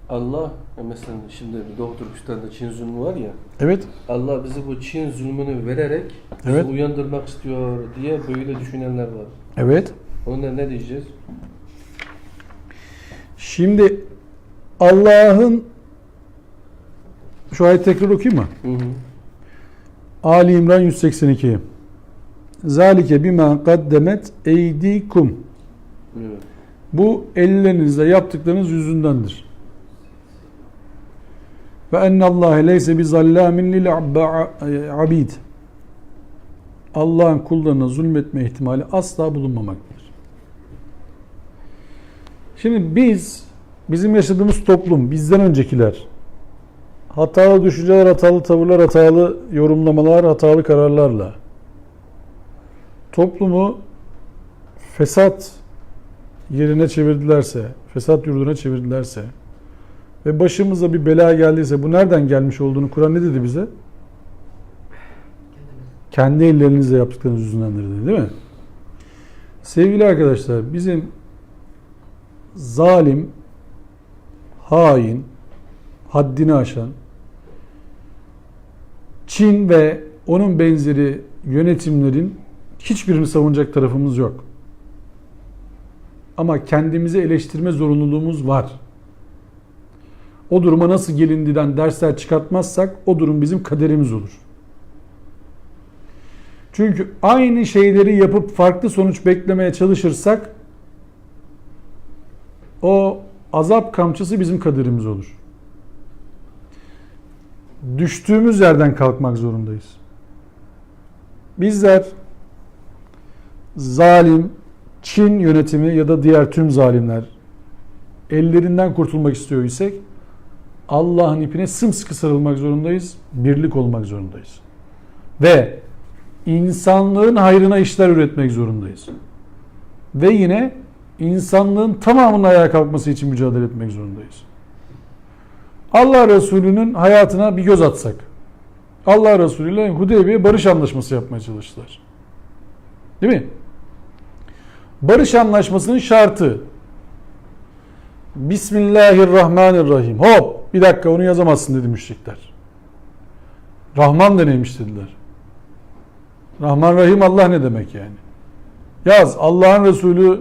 Allah mesela şimdi bir doktor üstünde Çin zulmü var ya. Evet. Allah bizi bu Çin zulmünü vererek bizi Evet. uyandırmak istiyor diye böyle düşünenler var. Evet. Ona ne diyeceğiz? Şimdi Allah'ın şu ayet tekrar okuyayım mı? Hı hı. Ali İmran 182. Zalike bima kaddemet eydikum. Evet. Bu ellerinizle yaptıklarınız yüzündendir. Ve ennallâhe leyse bizallamin lil abid. Allah'ın kullarına zulmetme ihtimali asla bulunmamaktadır. Şimdi bizim yaşadığımız toplum, bizden öncekiler, hatalı düşünceler, hatalı tavırlar, hatalı yorumlamalar, hatalı kararlarla toplumu fesat yerine çevirdilerse, fesat yurduna çevirdilerse ve başımıza bir bela geldiyse bu nereden gelmiş olduğunu Kur'an ne dedi bize? Kendi ellerinizle yaptıklarınız yüzündendir dedi, değil mi? Sevgili arkadaşlar, bizim zalim, hain, haddini aşan, Çin ve onun benzeri yönetimlerin hiçbirini savunacak tarafımız yok. Ama kendimizi eleştirme zorunluluğumuz var. O duruma nasıl gelindiğinden dersler çıkartmazsak o durum bizim kaderimiz olur. Çünkü aynı şeyleri yapıp farklı sonuç beklemeye çalışırsak o azap kamçısı bizim kaderimiz olur. Düştüğümüz yerden kalkmak zorundayız. Bizler zalim, Çin yönetimi ya da diğer tüm zalimler ellerinden kurtulmak istiyor isek Allah'ın ipine sımsıkı sarılmak zorundayız, birlik olmak zorundayız. Ve insanlığın hayrına işler üretmek zorundayız. Ve yine insanlığın tamamının ayağa kalkması için mücadele etmek zorundayız. Allah Resulü'nün hayatına bir göz atsak, Allah Resulü ile Hudeybiye barış anlaşması yapmaya çalıştılar. Değil mi? Barış anlaşmasının şartı Bismillahirrahmanirrahim. Hop, bir dakika onu yazamazsın dedi müşrikler. Rahman da neymiş dediler. Rahman Rahim Allah ne demek yani? Yaz Allah'ın Resulü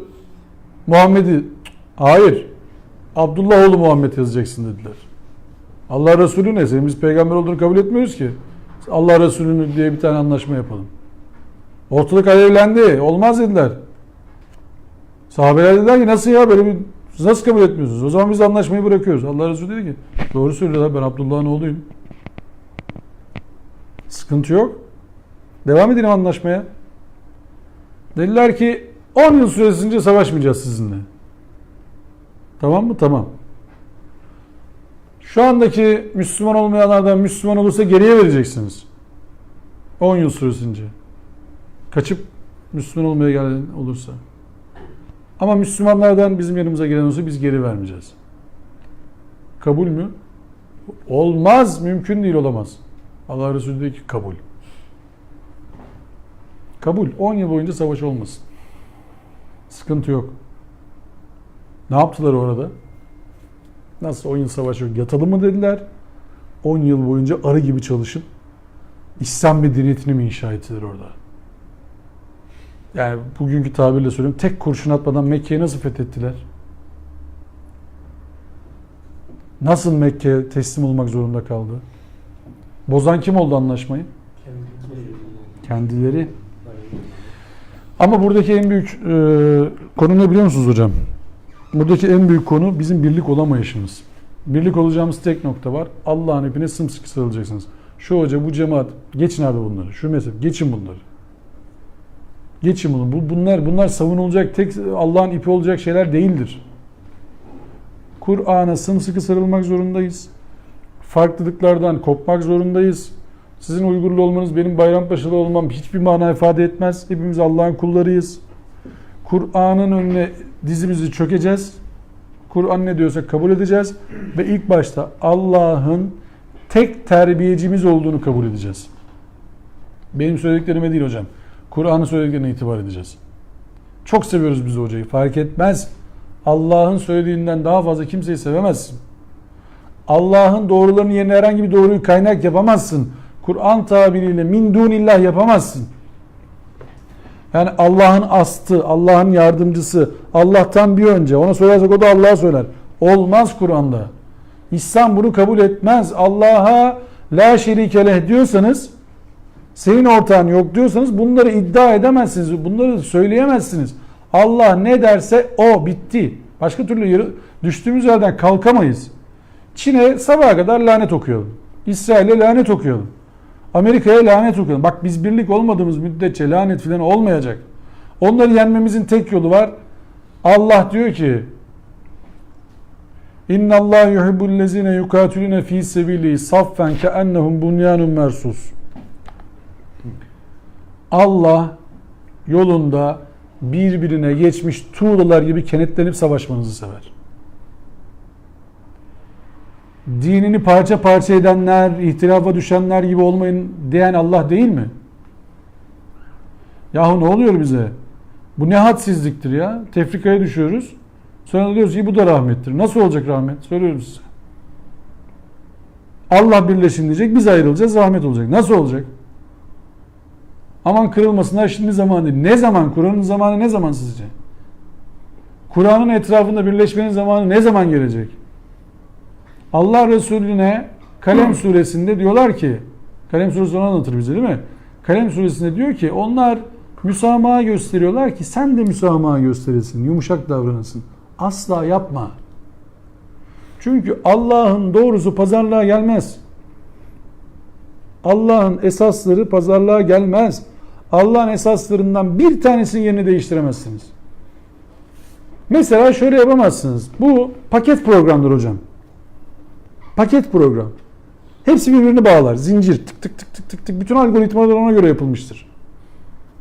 Muhammed'i. Hayır. Abdullah oğlu Muhammed yazacaksın dediler. Allah Resulü ne? Senin biz peygamber olduğunu kabul etmiyoruz ki. Allah Resulü'nü diye bir tane anlaşma yapalım. Ortalık alevlendi. Olmaz dediler. Sahabeler dediler ki nasıl ya böyle bir nasıl kabul etmiyorsunuz? O zaman biz anlaşmayı bırakıyoruz. Allah Resulü dedi ki doğru söylüyorlar ben Abdullah'ın oğluyum. Sıkıntı yok. Devam edelim anlaşmaya. Dediler ki 10 yıl süresince savaşmayacağız sizinle. Tamam mı? Tamam. Şu andaki Müslüman olmayanlardan Müslüman olursa geriye vereceksiniz. 10 yıl süresince. Kaçıp Müslüman olmaya gelen olursa. Ama Müslümanlardan bizim yanımıza gelen olursa biz geri vermeyeceğiz. Kabul mü? Olmaz. Mümkün değil, olamaz. Allah Resulü diyor ki kabul. Kabul. 10 yıl boyunca savaş olmasın. Sıkıntı yok. Ne yaptılar orada? Nasıl 10 yıl savaş yok? Yatalım mı dediler? 10 yıl boyunca arı gibi çalışıp İslam medeniyetini mi inşa ettiler orada? Yani bugünkü tabirle söyleyeyim. Tek kurşun atmadan Mekke'yi nasıl fethettiler? Nasıl Mekke teslim olmak zorunda kaldı? Bozan kim oldu anlaşmayı? Kendileri. Ama buradaki en büyük konu ne biliyor musunuz hocam? Buradaki en büyük konu bizim birlik olamayışımız. Birlik olacağımız tek nokta var. Allah'ın ipine sımsıkı sarılacaksınız. Şu hoca, bu cemaat, geçin abi bunları. Şu mezhep, geçin bunları. Geçin bunu. Bunlar savunulacak, tek Allah'ın ipi olacak şeyler değildir. Kur'an'a sımsıkı sarılmak zorundayız. Farklılıklardan kopmak zorundayız. Sizin Uygurlu olmanız, benim Bayrampaşalı olmam hiçbir mana ifade etmez. Hepimiz Allah'ın kullarıyız. Kur'an'ın önüne dizimizi çökeceğiz. Kur'an ne diyorsa kabul edeceğiz. Ve ilk başta Allah'ın tek terbiyecimiz olduğunu kabul edeceğiz. Benim söylediklerime değil hocam. Kur'an'ın söylediklerine itibar edeceğiz. Çok seviyoruz biz hocayı. Fark etmez. Allah'ın söylediğinden daha fazla kimseyi sevemezsin. Allah'ın doğrularının yerine herhangi bir doğruyu kaynak yapamazsın. Kur'an tabiriyle min dunillah yapamazsın. Yani Allah'ın astı, Allah'ın yardımcısı, Allah'tan bir önce. Ona söylersek o da Allah'a söyler. Olmaz Kur'an'da. İslam bunu kabul etmez. Allah'a la şerike leh diyorsanız, senin ortağın yok diyorsanız bunları iddia edemezsiniz. Bunları söyleyemezsiniz. Allah ne derse o, bitti. Başka türlü düştüğümüz yerden kalkamayız. Çin'e sabaha kadar lanet okuyalım. İsrail'e lanet okuyalım. Amerika'ya lanet okuyalım. Bak biz birlik olmadığımız müddetçe lanet filan olmayacak. Onları yenmemizin tek yolu var. Allah diyor ki İnna Allah yuhibbullezine yukatilune fi sebili saffen keennehum bunyanun mersus. Allah yolunda birbirine geçmiş tuğlalar gibi kenetlenip savaşmanızı sever. Dinini parça parça edenler, ihtilafa düşenler gibi olmayın diyen Allah değil mi? Yahu ne oluyor bize? Bu ne hadsizliktir ya. Tefrikaya düşüyoruz. Sonra diyoruz ki bu da rahmettir. Nasıl olacak rahmet? Soruyorum size. Allah birleşin diyecek, biz ayrılacağız, rahmet olacak. Nasıl olacak? Aman kırılmasınlar, şimdi zamanı değil. Ne zaman? Kur'an'ın zamanı ne zaman sizce? Kur'an'ın etrafında birleşmenin zamanı ne zaman gelecek? Allah Resulüne Kalem suresinde diyorlar ki, Kalem suresi onu anlatır bize değil mi? Kalem suresinde diyor ki onlar müsamaha gösteriyorlar ki sen de müsamaha gösterilsin, yumuşak davranılsın. Asla yapma. Çünkü Allah'ın doğrusu pazarlığa gelmez. Allah'ın esasları pazarlığa gelmez. Allah'ın esaslarından bir tanesinin yerini değiştiremezsiniz. Mesela şöyle yapamazsınız. Bu paket programdır hocam. Paket program. Hepsi birbirini bağlar. Zincir. Tık tık tık tık tık tık. Bütün algoritmalar ona göre yapılmıştır.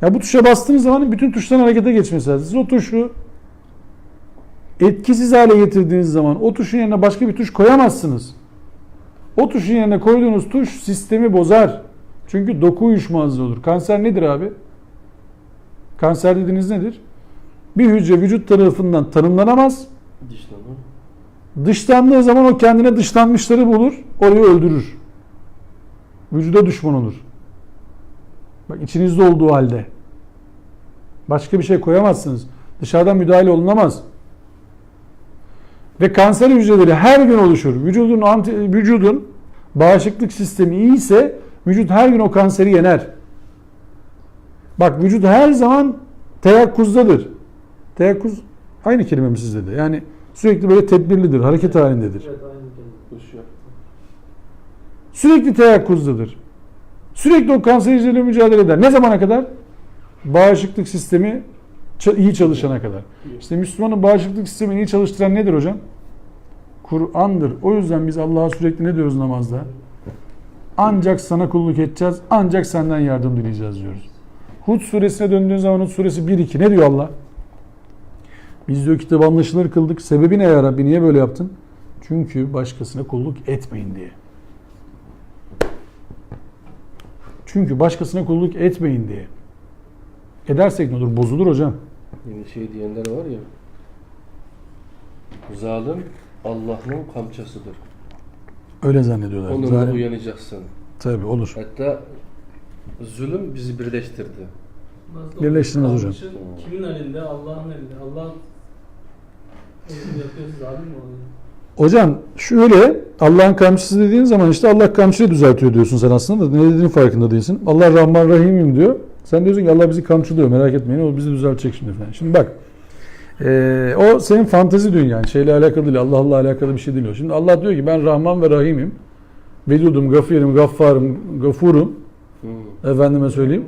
Ya bu tuşa bastığınız zaman bütün tuşların harekete geçmesi lazım. Siz o tuşu etkisiz hale getirdiğiniz zaman o tuşun yerine başka bir tuş koyamazsınız. O tuşun yerine koyduğunuz tuş sistemi bozar. Çünkü doku uyuşmazlığı olur. Kanser nedir abi? Kanser dediğiniz nedir? Bir hücre vücut tarafından tanımlanamaz. Dışlanır. Dışlandığı zaman o kendine dışlanmışları bulur, orayı öldürür. Vücuda düşman olur. Bak içinizde olduğu halde. Başka bir şey koyamazsınız. Dışarıdan müdahale olunamaz. Ve kanser hücreleri her gün oluşur. Vücudun bağışıklık sistemi iyi ise vücut her gün o kanseri yener. Bak vücut her zaman teyakkuzdadır. Teyakkuz aynı kelime mi sizde de? Yani sürekli böyle tedbirlidir, hareket halindedir. Evet, aynı kelime. Koşuyor. Sürekli teyakkuzdadır. Sürekli o kanser hücreleriyle mücadele eder. Ne zamana kadar? Bağışıklık sistemi iyi çalışana kadar. İşte Müslümanın bağışıklık sistemini iyi çalıştıran nedir hocam? Kur'an'dır. O yüzden biz Allah'a sürekli ne diyoruz namazda? Ancak sana kulluk edeceğiz, ancak senden yardım dileyeceğiz diyoruz. Hud suresine döndüğün zaman Hud suresi 1-2 ne diyor Allah? Biz diyor kitabı anlaşılır kıldık. Sebebi ne ya Rabbi? Niye böyle yaptın? Çünkü başkasına kulluk etmeyin diye. Çünkü başkasına kulluk etmeyin diye. Edersek ne olur? Bozulur hocam. Yine şey diyenler var ya. Zalim Allah'ın kamçasıdır. Öyle zannediyorlar. Onunla Zalim. uyanacaksın. Tabii olur. Hatta zulüm bizi birleştirdi. Birleştirmez hocam. Kalmışın kimin elinde? Allah'ın elinde. Allah onu yapıyor, zalim mi oluyor? Hocam şöyle Allah'ın kamçısı dediğin zaman işte Allah kamçıyı düzeltiyor diyorsun sen aslında da ne dediğinin farkında değilsin. Allah Rahman Rahim'im diyor. Sen diyorsun ki Allah bizi kamçılıyor merak etmeyin o bizi düzeltecek şimdi falan. Şimdi bak o senin fantezi dünyan şeyle alakalı değil Allah'la alakalı bir şey değil o. Şimdi Allah diyor ki ben Rahman ve Rahim'im. Vedudum, Gafirim, Gaffarım, Gafurum. Efendime söyleyeyim.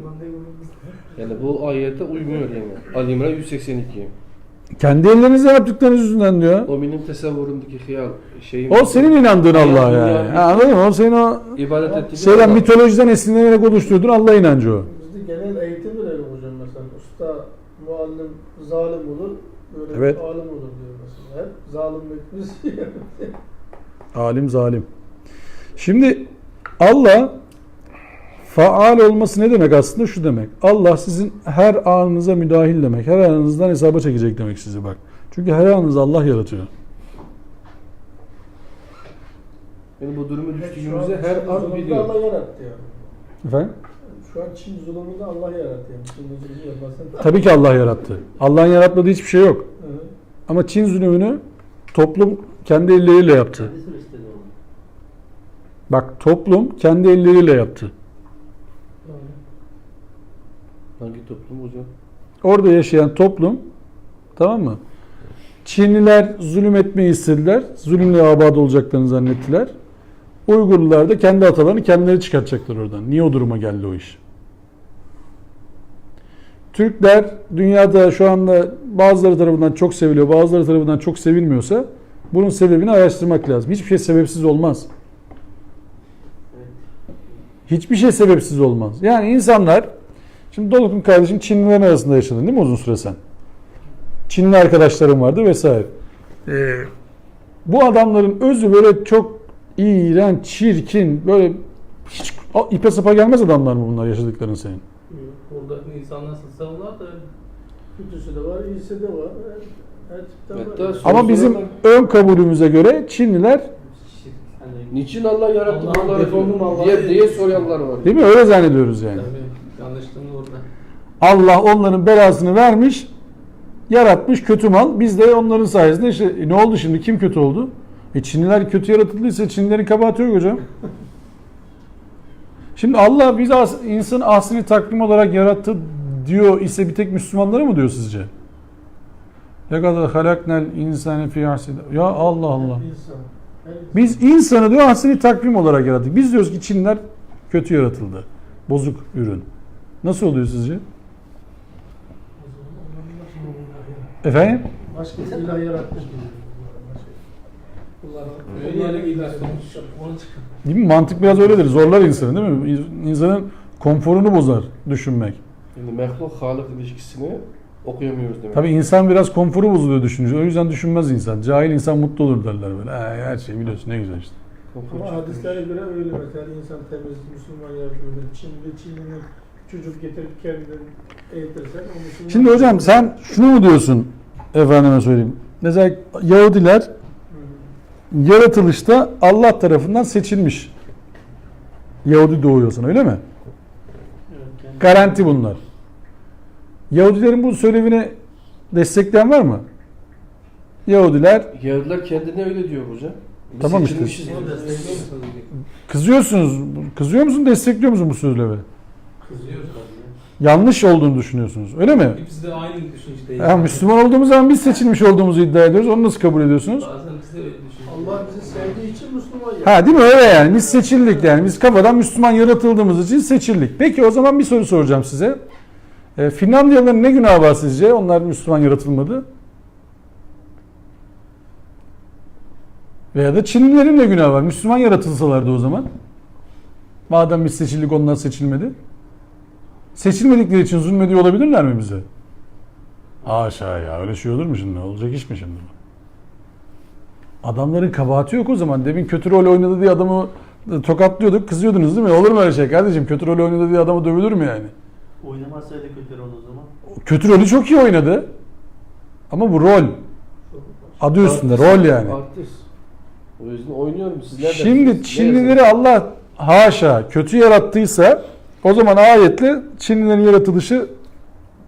Yani bu ayete uymuyor yani. Ali İmran 182. Kendi ellerinizle yaptıklarınız yüzünden diyor. O benim tesavvurumdaki hıyal şeyim. O senin inandığın Allah Yani. yani. Ha, anladın mı? O senin o İbadet ettiği şeyden mitolojiden esinlenerek oluşturduğun Allah inancı o. Bizde genel eğitim bile yok hocam mesela. Usta, muallim, zalim olur. Böyle Evet. alim olur diyor mesela. Hep zalimlik biz Alim zalim. Şimdi Allah faal olması ne demek aslında? Şu demek. Allah sizin her anınıza müdahil demek. Her anınızdan hesaba çekecek demek sizi bak. Çünkü her anınızı Allah yaratıyor. Yani bu durumu Şu an düştüğümüzde her Çin an zulmünü biliyor. Allah yarattı yani. Efendim? Şu an Çin zulmünü Allah yarattı yani. Çin zulmünü yaparsan. Tabii ki Allah yarattı. Allah'ın yaratmadığı hiçbir şey yok. Evet. Ama Çin zulmünü toplum kendi elleriyle yaptı. Kendisi istedi onu. Bak toplum kendi elleriyle yaptı. Hangi toplum hocam? Orada yaşayan toplum, tamam mı? Çinliler zulüm etmeyi istediler. Zulümle abad olacaklarını zannettiler. Uygurlular da kendi atalarını kendileri çıkartacaklar oradan. Niye o duruma geldi o iş? Türkler dünyada şu anda bazıları tarafından çok seviliyor, bazıları tarafından çok sevilmiyorsa bunun sebebini araştırmak lazım. Hiçbir şey sebepsiz olmaz. Hiçbir şey sebepsiz olmaz. Yani insanlar, şimdi Doluk'un kardeşim Çinlilerin arasında yaşadın değil mi uzun süre sen? Çinli arkadaşlarım vardı vesaire. Bu adamların özü böyle çok iğrenç, çirkin, böyle hiç ipe sapa gelmez adamlar mı bunlar yaşadıkların senin? Buradaki insan nasılsa onlar da öyle. Kötüsü de var, iyisi de var. Her tipten Hatta var. Ama bizim ön kabulümüze göre Çinliler, niçin Allah yarattı Allah'ın bunları defolu mu Allah'ı diye soruyanlar var. değil mi? Öyle zannediyoruz yani. Tabii yanlışlığım orada. Allah onların belasını vermiş, yaratmış kötü mal. Biz de onların sayesinde işte ne oldu şimdi? Kim kötü oldu? Çinliler kötü yaratıldıysa Çinlilerin kabahati yok hocam. Şimdi Allah bizi insan aslini takvim olarak yarattı diyor ise bir tek Müslümanlara mı diyor sizce? لَقَدْ خَلَقْنَا الْاِنْسَانِ فِي اَحْسَنِ. Ya Allah Allah. İnsan. Her insan. Biz insanı diyor ahseni takvim olarak yarattık. Biz diyoruz ki Çinliler kötü yaratıldı. Bozuk ürün. Nasıl oluyor sizce? Efendim? Başka ilah yaratmış. Öyle yere gidersin. Onu çıkın. Değil mi? Mantık biraz öyledir. Zorlar insanı değil mi? İnsanın konforunu bozar düşünmek. Şimdi mehluk halık ilişkisini okuyamıyoruz demek. Tabii insan biraz konforu bozuluyor düşününce. O yüzden düşünmez insan. Cahil insan mutlu olur derler böyle. Her şeyi biliyorsun ne güzel işte. Ama hadislere göre öyle mesela insan temiz, Müslüman yaratılır. Çinli'nin çocuk getirip kendinden eğitirsen o Müslüman. Şimdi hocam sen şunu mu diyorsun efendime söyleyeyim. Mesela Yahudiler yaratılışta Allah tarafından seçilmiş. Yahudi doğuyorsun öyle mi? Garanti bunlar. Yahudilerin bu söylevini destekleyen var mı? Yahudiler Yahudiler kendine öyle diyor hocam. Biz Tamam işte. seçilmişiz diyor. Onu destekliyor musunuz? kızıyorsunuz. Kızıyor musun, destekliyor musun bu söylemi? Kızıyoruz abi. Yanlış olduğunu düşünüyorsunuz. Öyle mi? Biz de aynı düşüncedeyiz. Ya Müslüman olduğumuz zaman biz seçilmiş olduğumuzu iddia ediyoruz. Onu nasıl kabul ediyorsunuz? Bazen biz de öyle düşünüyoruz. Allah bizi sevdiği için Müslüman yaptı. Ha değil mi? Öyle yani. Biz seçildik yani. Biz kafadan Müslüman yaratıldığımız için seçildik. Peki o zaman bir soru soracağım size. Finlandiyalıların ne günahı var sizce? Onlar Müslüman yaratılmadı. Veya da Çinlilerin ne günahı var? Müslüman yaratılsalardı o zaman. Madem biz seçildik onlar seçilmedi. Seçilmedikleri için zulmediyor olabilirler mi bize? Haşa ya, öyle şey olur mu şimdi? Olacak iş mi şimdi? Adamların kabahati yok o zaman. Demin kötü rol oynadı diye adamı tokatlıyorduk, kızıyordunuz değil mi? Olur mu öyle şey kardeşim? Kötü rol oynadı diye adamı dövülür mü yani? Oynamazsaydı kötü rol o zaman. Kötü rolü çok iyi oynadı. Ama bu rol. Adı üstünde rol yani. Artist. O yüzden oynuyorum. Siz nereden Şimdi biliyorsunuz? Çinlileri Allah haşa kötü yarattıysa o zaman ayetle Çinlilerin yaratılışı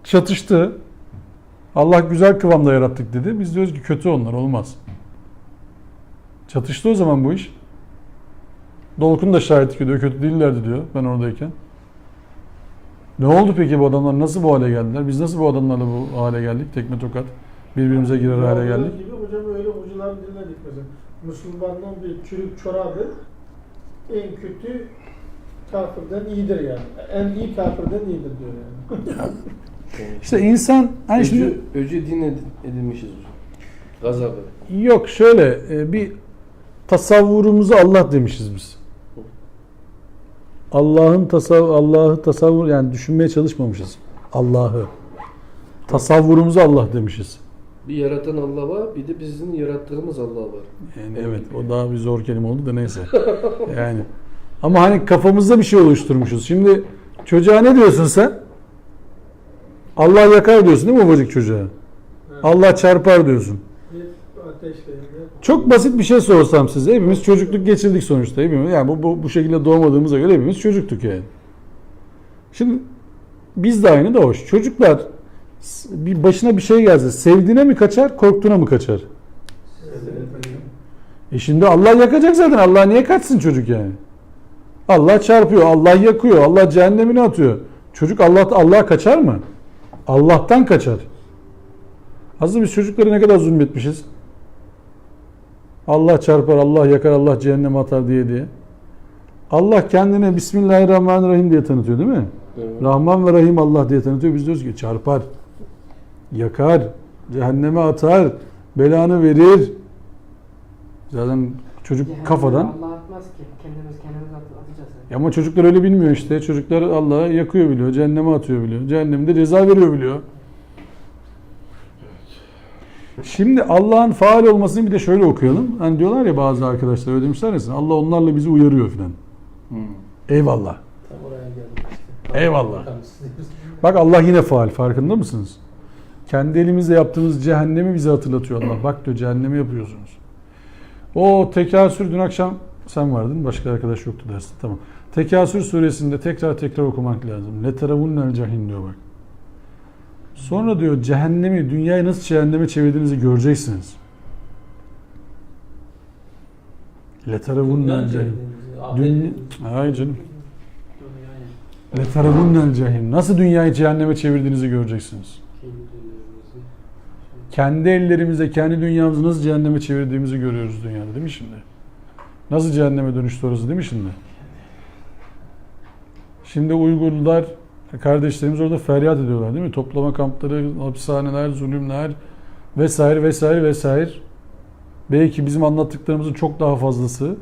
çatıştı. Allah güzel kıvamda yarattık dedi. Biz diyoruz ki kötü onlar, olmaz. Çatıştı o zaman bu iş. Dolkun da şahitlik ediyor. Kötü değillerdi diyor ben oradayken. Ne oldu peki bu adamlar? Nasıl bu hale geldiler? Biz nasıl bu adamlarla bu hale geldik? Tekme tokat. Birbirimize girer hale geldik. Gibi hocam öyle hocalar dinledik mesela. Müslümanın bir çürük çorabı en kötü kafirden iyidir yani. En iyi kafirden iyidir diyor yani. İşte insan hani şimdi Öcü din edinmişiz hocam. Gazabı. yok şöyle bir tasavvurumuzu Allah demişiz biz. Allah'ı tasavvur yani düşünmeye çalışmamışız. Allah'ı. Tasavvurumuzu Allah demişiz. Bir yaratan Allah var, bir de bizim yarattığımız Allah var. Yani evet o daha bir zor kelime oldu da neyse. Yani ama hani kafamızda bir şey oluşturmuşuz. Şimdi çocuğa ne diyorsun sen? Allah yakar diyorsun değil mi babacık çocuğa? Allah çarpar diyorsun. Bir ateşle Çok basit bir şey sorsam size. Hepimiz çocukluk geçirdik sonuçta. Hepimiz, yani bu şekilde doğmadığımıza göre hepimiz çocuktuk yani. Şimdi biz de aynı da hoş. Çocuklar bir başına bir şey gelse sevdiğine mi kaçar, korktuğuna mı kaçar? Şimdi Allah yakacak zaten. Allah niye kaçsın çocuk yani? Allah çarpıyor, Allah yakıyor, Allah cehennemine atıyor. Çocuk Allah'a kaçar mı? Allah'tan kaçar. Aslında biz çocuklara ne kadar zulmetmişiz? Allah çarpar, Allah yakar, Allah cehenneme atar diye. Allah kendine Bismillahirrahmanirrahim diye tanıtıyor değil mi? Evet. Rahman ve Rahim Allah diye tanıtıyor. Biz diyoruz ki çarpar, yakar, cehenneme atar, belanı verir. Zaten çocuk Cehenneme kafadan. Allah atmaz ki. Kendimiz atacağız. Ama çocuklar öyle bilmiyor işte. Çocuklar Allah'ı yakıyor biliyor, cehenneme atıyor biliyor. Cehennemde ceza veriyor biliyor. Şimdi Allah'ın faal olmasını bir de şöyle okuyalım. Hani diyorlar ya bazı arkadaşlar öyle demişler ya, Allah onlarla bizi uyarıyor filan. Eyvallah. tam oraya geldik işte. Eyvallah. Bak Allah yine faal, farkında mısınız? Kendi elimizle yaptığımız cehennemi bize hatırlatıyor Allah. Bak diyor, cehennemi yapıyorsunuz. O Tekasür, dün akşam sen vardın, başka arkadaş yoktu derste. Tamam. Tekasür suresinde tekrar okumak lazım. Leterevunnel cehim diyor bak. Sonra diyor cehennemi, dünyayı nasıl cehenneme çevirdiğinizi göreceksiniz. Leterevunnel cehim. Hayır canım. Leterevunnel cehim. Nasıl dünyayı cehenneme çevirdiğinizi göreceksiniz. Kendi ellerimizle kendi dünyamızı nasıl cehenneme çevirdiğimizi görüyoruz dünyada, değil mi şimdi? Nasıl cehenneme dönüştü orası, değil mi şimdi? Şimdi Uygurlular, kardeşlerimiz orada feryat ediyorlar, değil mi? Toplama kampları, hapishaneler, zulümler vesaire. Belki bizim anlattıklarımızın çok daha fazlası.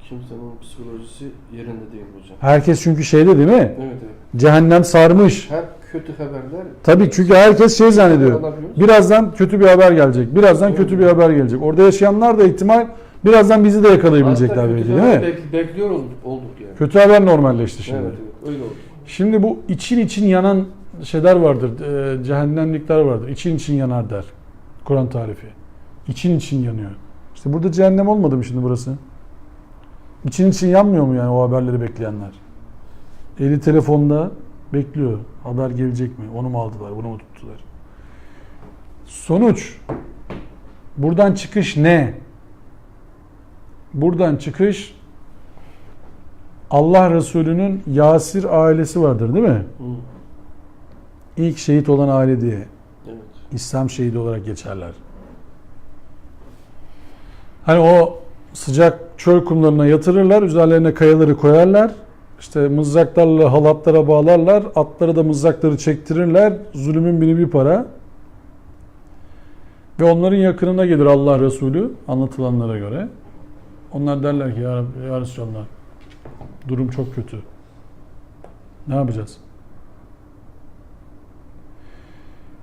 Kimsenin psikolojisi yerinde değil hocam. Herkes çünkü şeyde, değil mi? Evet, evet. Cehennem sarmış. Her kötü haberler... Tabii, çünkü herkes şey zannediyor. Birazdan kötü bir haber gelecek. Birazdan kötü bir haber gelecek. Orada yaşayanlar da ihtimal birazdan bizi de yakalayabilecekler belki, değil mi? Bekliyor olduk yani. Kötü haber normalleşti şimdi. Evet, öyle oldu. Şimdi bu için yanan şeyler vardır. Cehennemlikler vardır. İçin yanar der. Kur'an tarifi. İçin yanıyor. İşte burada cehennem olmadı mı şimdi burası? İçin yanmıyor mu yani o haberleri bekleyenler? Eli telefonda bekliyor. Haber gelecek mi? Onu mu aldılar? Bunu mu tuttular? Sonuç. Buradan çıkış ne? Buradan çıkış Allah Resulü'nün Yasir ailesi vardır, değil mi? Hı. İlk şehit olan aile diye. Evet. İslam şehidi olarak geçerler. Hani o sıcak çöl kumlarına yatırırlar, üzerlerine kayaları koyarlar. İşte mızraklarla halatlara bağlarlar, atlara da mızrakları çektirirler. Zulümün bini bir para. Ve onların yakınına gelir Allah Resulü anlatılanlara göre. Onlar derler ki ya Resulallah, durum çok kötü. Ne yapacağız?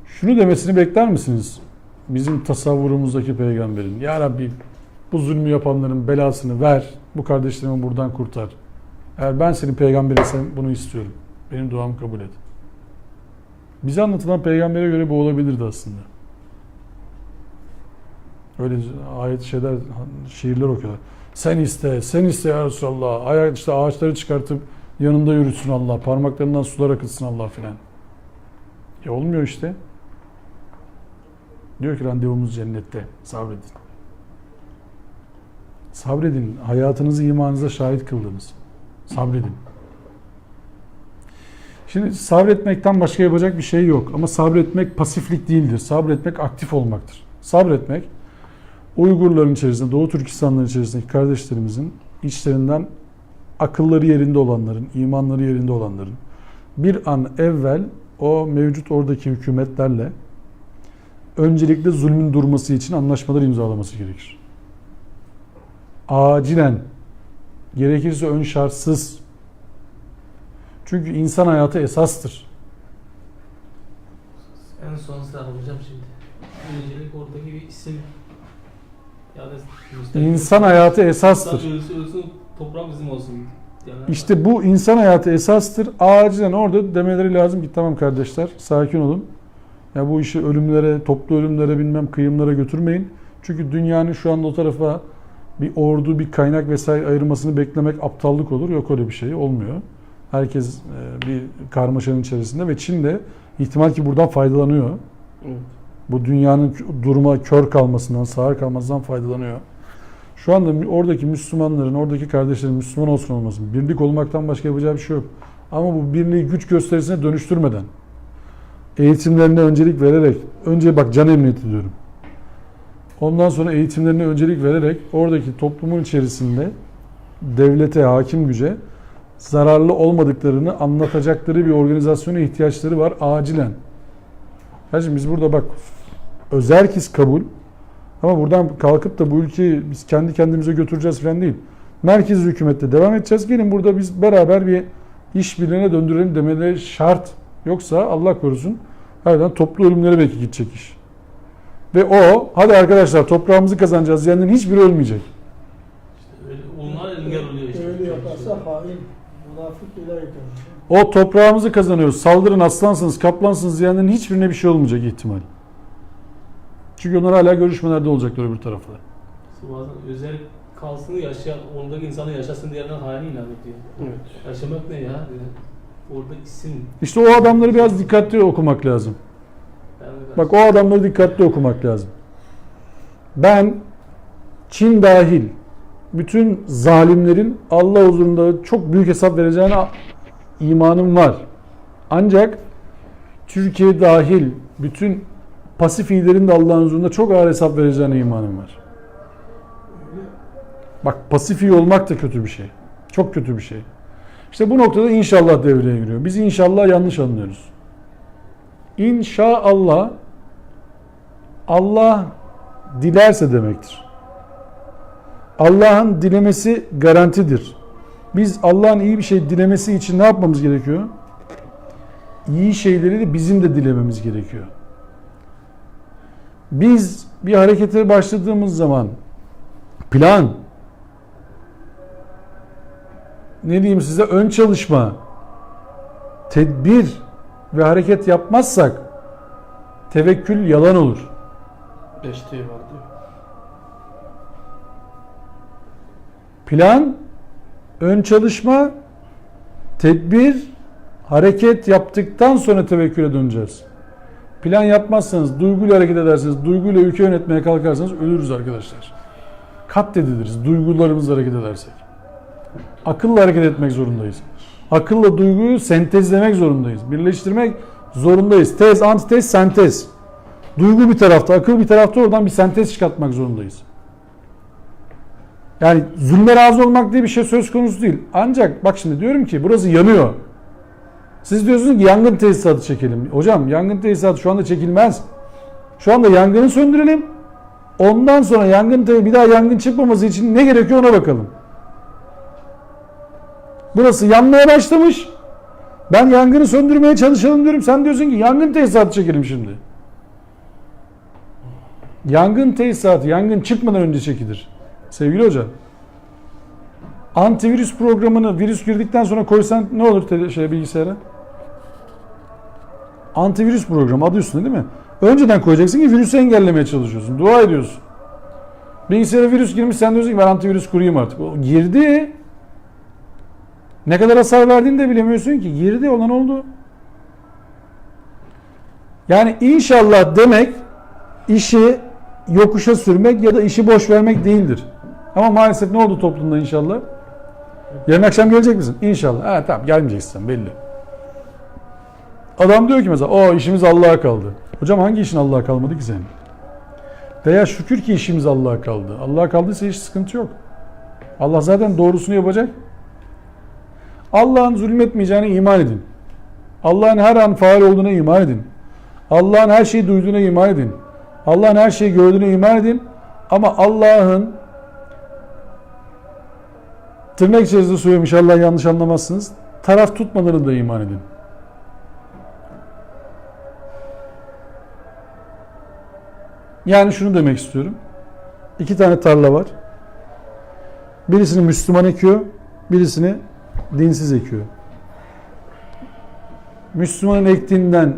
Şunu demesini bekler misiniz? Bizim tasavvurumuzdaki peygamberin. Ya Rabbi, bu zulmü yapanların belasını ver. Bu kardeşlerimi buradan kurtar. Eğer ben senin peygamberiysem bunu istiyorum. Benim duamı kabul et. Bize anlatılan peygambere göre bu olabilirdi aslında. Öyle ayet şiirler okuyorlar. Sen iste ya Resulallah. İşte ağaçları çıkartıp yanında yürütsün Allah. Parmaklarından sular akıtsın Allah filan. Ya olmuyor işte. Diyor ki randevumuz cennette. Sabredin. Sabredin. Hayatınızı imanınıza şahit kıldınız. Sabredin. Şimdi sabretmekten başka yapacak bir şey yok. Ama sabretmek pasiflik değildir. Sabretmek aktif olmaktır. Sabretmek, Uygurların içerisinde, Doğu Türkistanların içerisindeki kardeşlerimizin içlerinden akılları yerinde olanların, imanları yerinde olanların bir an evvel o mevcut oradaki hükümetlerle öncelikle zulmün durması için anlaşmalar imzalaması gerekir. Acilen, gerekirse ön şartsız. Çünkü insan hayatı esastır. En son sıra hocam şimdi. Öncelik oradaki bir isim. Yani İnsan hayatı esastır. Ölsün toprak bizim olsun. Yani İşte bu insan hayatı esastır. Acilen orada demeleri lazım ki tamam kardeşler, sakin olun. Ya bu işi ölümlere, toplu ölümlere, bilmem kıyımlara götürmeyin. Çünkü dünyanın şu anda o tarafa bir ordu, bir kaynak vesaire ayırmasını beklemek aptallık olur. Yok, öyle bir şey olmuyor. Herkes bir karmaşanın içerisinde ve Çin de ihtimal ki buradan faydalanıyor. Evet. Bu dünyanın duruma kör kalmasından, sağır kalmasından faydalanıyor. Şu anda oradaki Müslümanların, oradaki kardeşlerin Müslüman olsun olmasın, birlik olmaktan başka yapacağı bir şey yok. Ama bu birliği güç gösterisine dönüştürmeden, eğitimlerine öncelik vererek, önce bak can emniyeti diyorum. Ondan sonra eğitimlerine öncelik vererek oradaki toplumun içerisinde devlete, hakim güce zararlı olmadıklarını anlatacakları bir organizasyona ihtiyaçları var acilen. Kardeşim biz burada bak özerkiz kabul ama buradan kalkıp da bu ülkeyi biz kendi kendimize götüreceğiz falan değil. Merkez hükümette devam edeceğiz. Gelin burada biz beraber bir iş birliğine döndürelim demeleri şart. Yoksa Allah korusun harbiden toplu ölümlere belki gidecek iş. Ve o hadi arkadaşlar toprağımızı kazanacağız diyenlerin hiçbiri ölmeyecek. işte öyle, onlar engel oluyor işte. Öyle yaparsa hain, münafık ileride. O toprağımızı kazanıyoruz, saldırın aslansınız, kaplansınız diyenlerin hiçbirine bir şey olmayacak ihtimal. Çünkü onlar hala görüşmelerde olacaklar öbür tarafta. Bazen özel kalsın yaşayan, ondaki insanı yaşasın diyenler hayali ilan ediyor. Evet. Yaşamak ne ya? Orada isim. İşte o adamları biraz dikkatli okumak lazım. Yani Bak o adamları dikkatli okumak lazım. Ben Çin dahil bütün zalimlerin Allah huzurunda çok büyük hesap vereceğine imanım var. Ancak Türkiye dahil bütün pasif liderin de Allah'ın huzurunda çok ağır hesap vereceğine imanım var. Bak pasif iyi olmak da kötü bir şey. Çok kötü bir şey. İşte bu noktada inşallah devreye giriyor. Biz inşallah yanlış anlıyoruz. İnşallah Allah dilerse demektir. Allah'ın dilemesi garantidir. Biz Allah'ın iyi bir şey dilemesi için ne yapmamız gerekiyor? İyi şeyleri de bizim de dilememiz gerekiyor. Biz bir harekete başladığımız zaman plan, ne diyeyim size, ön çalışma, tedbir ve hareket yapmazsak tevekkül yalan olur. 5T var diyor. Plan, ön çalışma, tedbir, hareket yaptıktan sonra tevekküle döneceğiz. Plan yapmazsanız, duyguyla hareket ederseniz, duyguyla ülke yönetmeye kalkarsanız ölürüz arkadaşlar. Katlediliriz duygularımızla hareket edersek. Akılla hareket etmek zorundayız. Akılla duyguyu sentezlemek zorundayız. Birleştirmek zorundayız. Tez, antitez, sentez. Duygu bir tarafta, akıl bir tarafta, oradan bir sentez çıkartmak zorundayız. Yani zulme razı olmak diye bir şey söz konusu değil. Ancak bak şimdi diyorum ki burası yanıyor. Siz diyorsunuz ki yangın tesisatı çekelim. Hocam yangın tesisatı şu anda çekilmez. Şu anda yangını söndürelim. Ondan sonra bir daha yangın çıkmaması için ne gerekiyor ona bakalım. Burası yanmaya başlamış. Ben yangını söndürmeye çalışalım diyorum. Sen diyorsun ki yangın tesisatı çekelim şimdi. Yangın tesisatı yangın çıkmadan önce çekilir. Sevgili hocam. Antivirüs programını virüs girdikten sonra koysan ne olur bilgisayara? Antivirüs programı adı üstünde değil mi? Önceden koyacaksın ki virüsü engellemeye çalışıyorsun. Dua ediyorsun. Bilgisayara virüs girmiş, sen diyorsun ki ben antivirüs kurayım artık. O girdi. Ne kadar hasar verdiğini de bilemiyorsun ki. Girdi, olan oldu. Yani inşallah demek işi yokuşa sürmek ya da işi boş vermek değildir. Ama maalesef ne oldu toplumda inşallah? Yarın akşam gelecek misin? İnşallah. Ha tamam, gelmeyeceksin sen, belli. Adam diyor ki mesela o işimiz Allah'a kaldı. Hocam hangi işin Allah'a kalmadı ki senin? Veya şükür ki işimiz Allah'a kaldı. Allah'a kaldıysa hiç sıkıntı yok. Allah zaten doğrusunu yapacak. Allah'ın zulmetmeyeceğine iman edin. Allah'ın her an faal olduğuna iman edin. Allah'ın her şeyi duyduğuna iman edin. Allah'ın her şeyi gördüğüne iman edin. Ama Allah'ın, tırnak içerisinde söylüyorum inşallah yanlış anlamazsınız, taraf tutmalarına da iman edin. Yani şunu demek istiyorum. 2 tane tarla var. Birisini Müslüman ekiyor, birisini dinsiz ekiyor. Müslümanın ektiğinden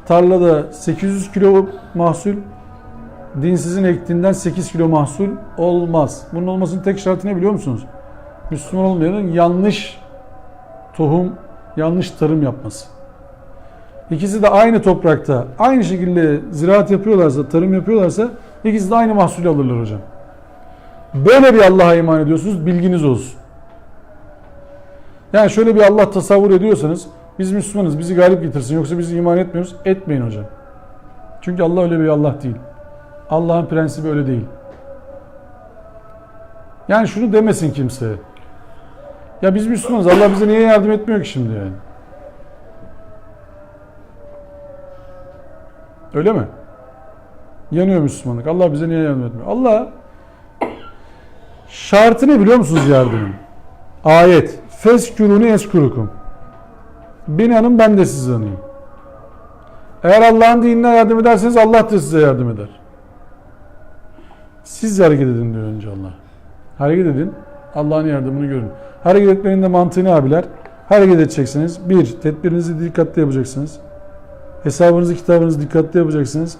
tarlada 800 kilo mahsul, dinsizin ektiğinden 8 kilo mahsul olmaz. Bunun olmasının tek şartı ne biliyor musunuz? Müslüman olmayanın yanlış tohum, yanlış tarım yapması. İkisi de aynı toprakta, aynı şekilde ziraat yapıyorlarsa, tarım yapıyorlarsa ikisi de aynı mahsulü alırlar hocam. Böyle bir Allah'a iman ediyorsunuz, bilginiz olsun. Yani şöyle bir Allah tasavvur ediyorsanız, biz Müslümanız, bizi galip getirsin, yoksa biz iman etmiyoruz, etmeyin hocam. Çünkü Allah öyle bir Allah değil. Allah'ın prensibi öyle değil. Yani şunu demesin kimse. Ya biz Müslümanız, Allah bize niye yardım etmiyor ki şimdi yani? Öyle mi? Yanıyor Müslümanlık. Allah bize niye yardım etmiyor? Allah şartı ne biliyor musunuz yardımın? Ayet. Feskürünü eskurukum. Beni anın, ben de sizi anayım. Eğer Allah'ın dinine yardım ederseniz Allah da size yardım eder. Siz hareket edin diyor önce Allah. Hareket edin. Allah'ın yardımını görün. Hareket etmenin de mantığını abiler. Hareket edeceksiniz. 1. Tedbirinizi dikkatli yapacaksınız. Hesabınızı, kitabınızı dikkatli yapacaksınız.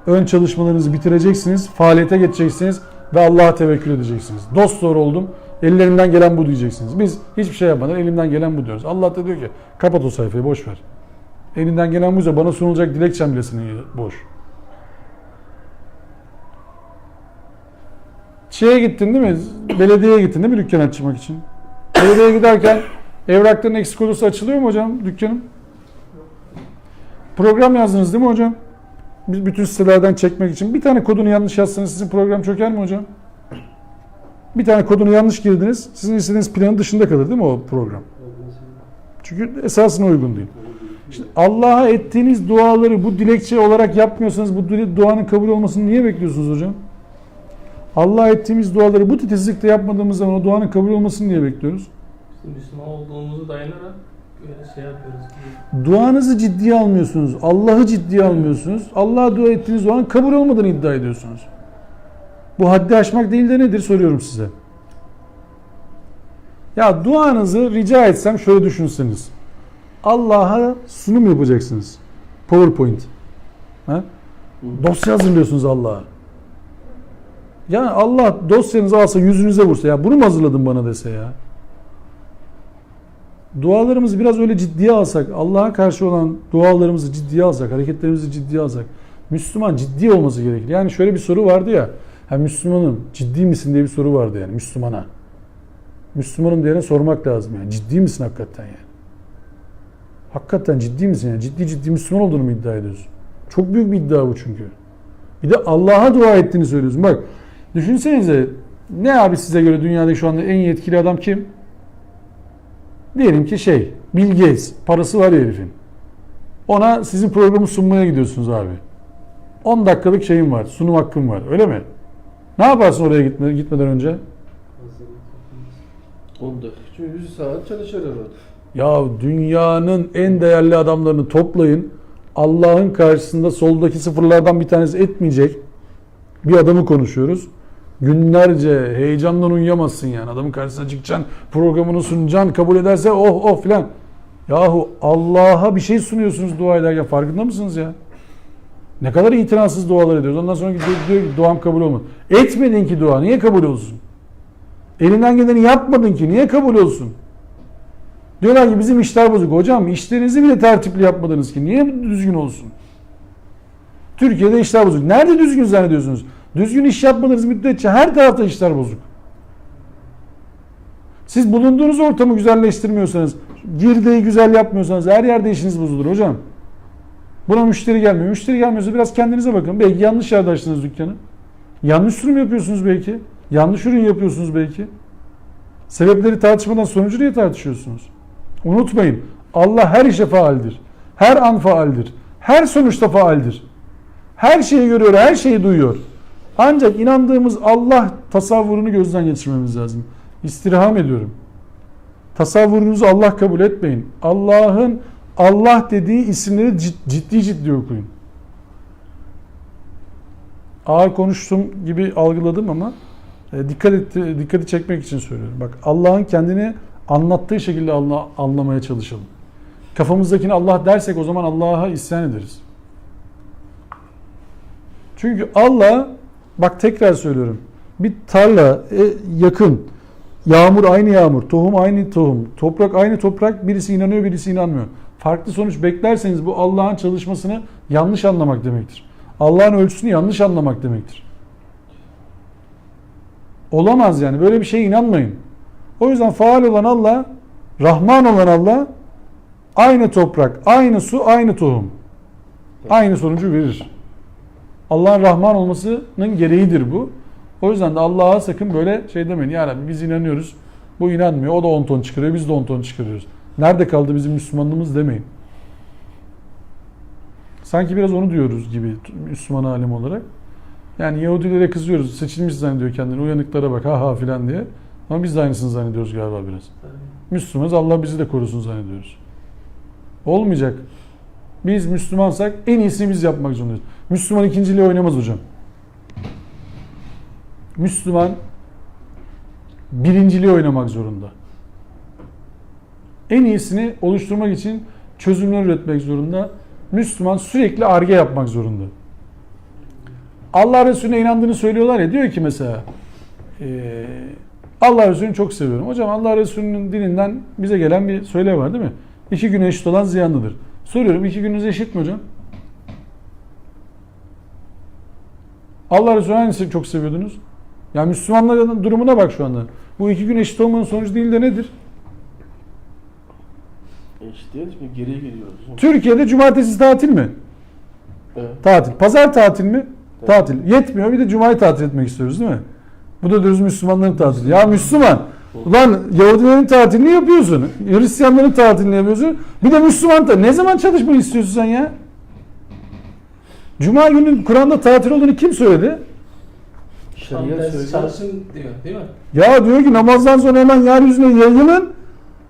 ön çalışmalarınızı bitireceksiniz, faaliyete geçeceksiniz ve Allah'a tevekkül edeceksiniz. Dosdoğru oldum, ellerimden gelen bu diyeceksiniz. Biz hiçbir şey yapmadan elimden gelen bu diyoruz. Allah da diyor ki kapat o sayfayı, boş ver. Elinden gelen buysa bana sunulacak dilekçem bile senin boş. Şeye gittin değil mi? Belediyeye gittin değil mi dükkan açmak için? Belediyeye giderken evrakların eksik olursa açılıyor mu hocam dükkanın? Program yazdınız değil mi hocam? Bütün sitelerden çekmek için. Bir tane kodunu yanlış yazsanız sizin program çöker mi hocam? Bir tane kodunu yanlış girdiniz. Sizin istediğiniz planın dışında kalır değil mi o program? Çünkü esasına uygun değil. İşte Allah'a ettiğiniz duaları bu dilekçe olarak yapmıyorsanız bu duanın kabul olmasını niye bekliyorsunuz hocam? Allah'a ettiğimiz duaları bu titizlikle yapmadığımız zaman o duanın kabul olmasını niye bekliyoruz? İşte Müslüman olduğumuzu dayanarak böyle şey yapıyoruz. Duanızı ciddiye almıyorsunuz. Allah'ı ciddiye almıyorsunuz. Allah'a dua ettiğiniz duanın kabul olmadığını iddia ediyorsunuz. Bu haddi aşmak değil de nedir soruyorum size. Ya duanızı rica etsem şöyle düşünseniz. Allah'a sunum yapacaksınız. PowerPoint. Ha? Dosya hazırlıyorsunuz Allah'a. Yani Allah dosyanızı alsa yüzünüze vursa ya bunu mu hazırladın bana dese ya. Dualarımızı biraz öyle ciddiye alsak, Allah'a karşı olan dualarımızı ciddiye alsak, hareketlerimizi ciddiye alsak, Müslüman ciddi olması gerekir. Yani şöyle bir soru vardı ya, Müslümanım ciddi misin diye bir soru vardı yani Müslümana. Müslümanım diyene sormak lazım yani. Ciddi misin hakikaten yani? Hakikaten ciddi misin yani? Ciddi Müslüman olduğunu mu iddia ediyorsun? Çok büyük bir iddia bu çünkü. Bir de Allah'a dua ettiğini söylüyorsun. Bak düşünsenize ne abi size göre dünyadaki şu anda en yetkili adam kim? Diyelim ki Bill Gates. Parası var ya herifin. Ona sizin programı sunmaya gidiyorsunuz abi. 10 dakikalık şeyim var. Sunum hakkım var. Öyle mi? Ne yaparsın oraya gitmeden önce? 10 dakika. Çünkü 100 saat çalışır herhalde. Ya dünyanın en değerli adamlarını toplayın. Allah'ın karşısında soldaki sıfırlardan bir tanesi etmeyecek bir adamı konuşuyoruz. Günlerce heyecandan uyuyamazsın yani. Adamın karşısına çıkacaksın, programını sunacaksın, kabul ederse oh filan. Yahu Allah'a bir şey sunuyorsunuz dua ederken, farkında mısınız ya? Ne kadar itinasız dualar ediyoruz. Ondan sonra diyor ki duam kabul olmadı. Etmedin ki dua, niye kabul olsun? Elinden geleni yapmadın ki, niye kabul olsun? Diyorlar ki bizim işler bozuk. Hocam işlerinizi bile tertipli yapmadınız ki, niye düzgün olsun? Türkiye'de işler bozuk. Nerede düzgün zannediyorsunuz? Düzgün iş yapmadığınız müddetçe her tarafta işler bozuk. Siz bulunduğunuz ortamı güzelleştirmiyorsanız, girdeyi güzel yapmıyorsanız her yerde işiniz bozulur hocam. Buna müşteri gelmiyor. Müşteri gelmiyorsa biraz kendinize bakın. Belki yanlış yerde açtınız dükkanı. Yanlış sunum yapıyorsunuz belki. Yanlış ürün yapıyorsunuz belki. Sebepleri tartışmadan sonucu niye tartışıyorsunuz? Unutmayın. Allah her işe faaldir. Her an faaldir. Her sonuçta faaldir. Her şeyi görüyor, her şeyi duyuyor. Ancak inandığımız Allah tasavvurunu gözden geçirmemiz lazım. İstirham ediyorum. Tasavvurunuzu Allah kabul etmeyin. Allah'ın Allah dediği isimleri ciddi okuyun. Ağır konuştum gibi algıladım ama dikkati çekmek için söylüyorum. Bak Allah'ın kendini anlattığı şekilde anlamaya çalışalım. Kafamızdakini Allah dersek o zaman Allah'a isyan ederiz. Çünkü Allah, bak tekrar söylüyorum, bir tarla yakın, yağmur aynı yağmur, tohum aynı tohum, toprak aynı toprak, birisi inanıyor birisi inanmıyor. Farklı sonuç beklerseniz bu Allah'ın çalışmasını yanlış anlamak demektir. Allah'ın ölçüsünü yanlış anlamak demektir. Olamaz yani, böyle bir şeye inanmayın. O yüzden faal olan Allah, Rahman olan Allah, aynı toprak, aynı su, aynı tohum. Aynı sonucu verir. Allah'ın Rahman olmasının gereğidir bu. O yüzden de Allah'a sakın böyle şey demeyin. Ya Rabbi biz inanıyoruz, bu inanmıyor, o da 10 ton çıkarıyor, biz de 10 ton çıkarıyoruz. Nerede kaldı bizim Müslümanlığımız demeyin. Sanki biraz onu diyoruz gibi Müslüman alim olarak. Yani Yahudilere kızıyoruz, seçilmiş zannediyor kendini, uyanıklara bak ha filan diye. Ama biz de aynısını zannediyoruz galiba biraz. Müslümanız, Allah bizi de korusun zannediyoruz. Olmayacak. Biz Müslümansak en iyisini biz yapmak zorundayız. Müslüman ikinciliği oynamaz hocam. Müslüman birinciliği oynamak zorunda. En iyisini oluşturmak için çözümler üretmek zorunda. Müslüman sürekli arge yapmak zorunda. Allah Resulüne inandığını söylüyorlar ya, diyor ki mesela Allah Resulü'nü çok seviyorum. Hocam Allah Resulü'nün dininden bize gelen bir söyle var değil mi? 2 güne eşit olan ziyanlıdır. Soruyorum, 2 gününüz eşit mi hocam? Allah Resulü hangisini çok seviyordunuz? Ya Müslümanların durumuna bak şu anda. Bu 2 gün eşit olmanın sonucu değil de nedir? İşte değil mi? Geriye geliyoruz. Türkiye'de cumartesi tatil mi? Evet. Tatil. Pazar tatil mi? Evet. Tatil. Yetmiyor, bir de cumayı tatil etmek istiyoruz değil mi? Bu da diyoruz Müslümanların tatili. Ya Müslüman, ulan Yahudilerin tatilini yapıyorsun. Hristiyanların tatilini yapıyorsun. Bir de Müslüman ne zaman çalışmayı istiyorsun sen ya? Cuma günü Kur'an'da tatil olduğunu kim söyledi? Şeriat söylüyor. Çalışın diyor değil mi? Ya diyor ki namazdan sonra hemen yeryüzüne yayılın.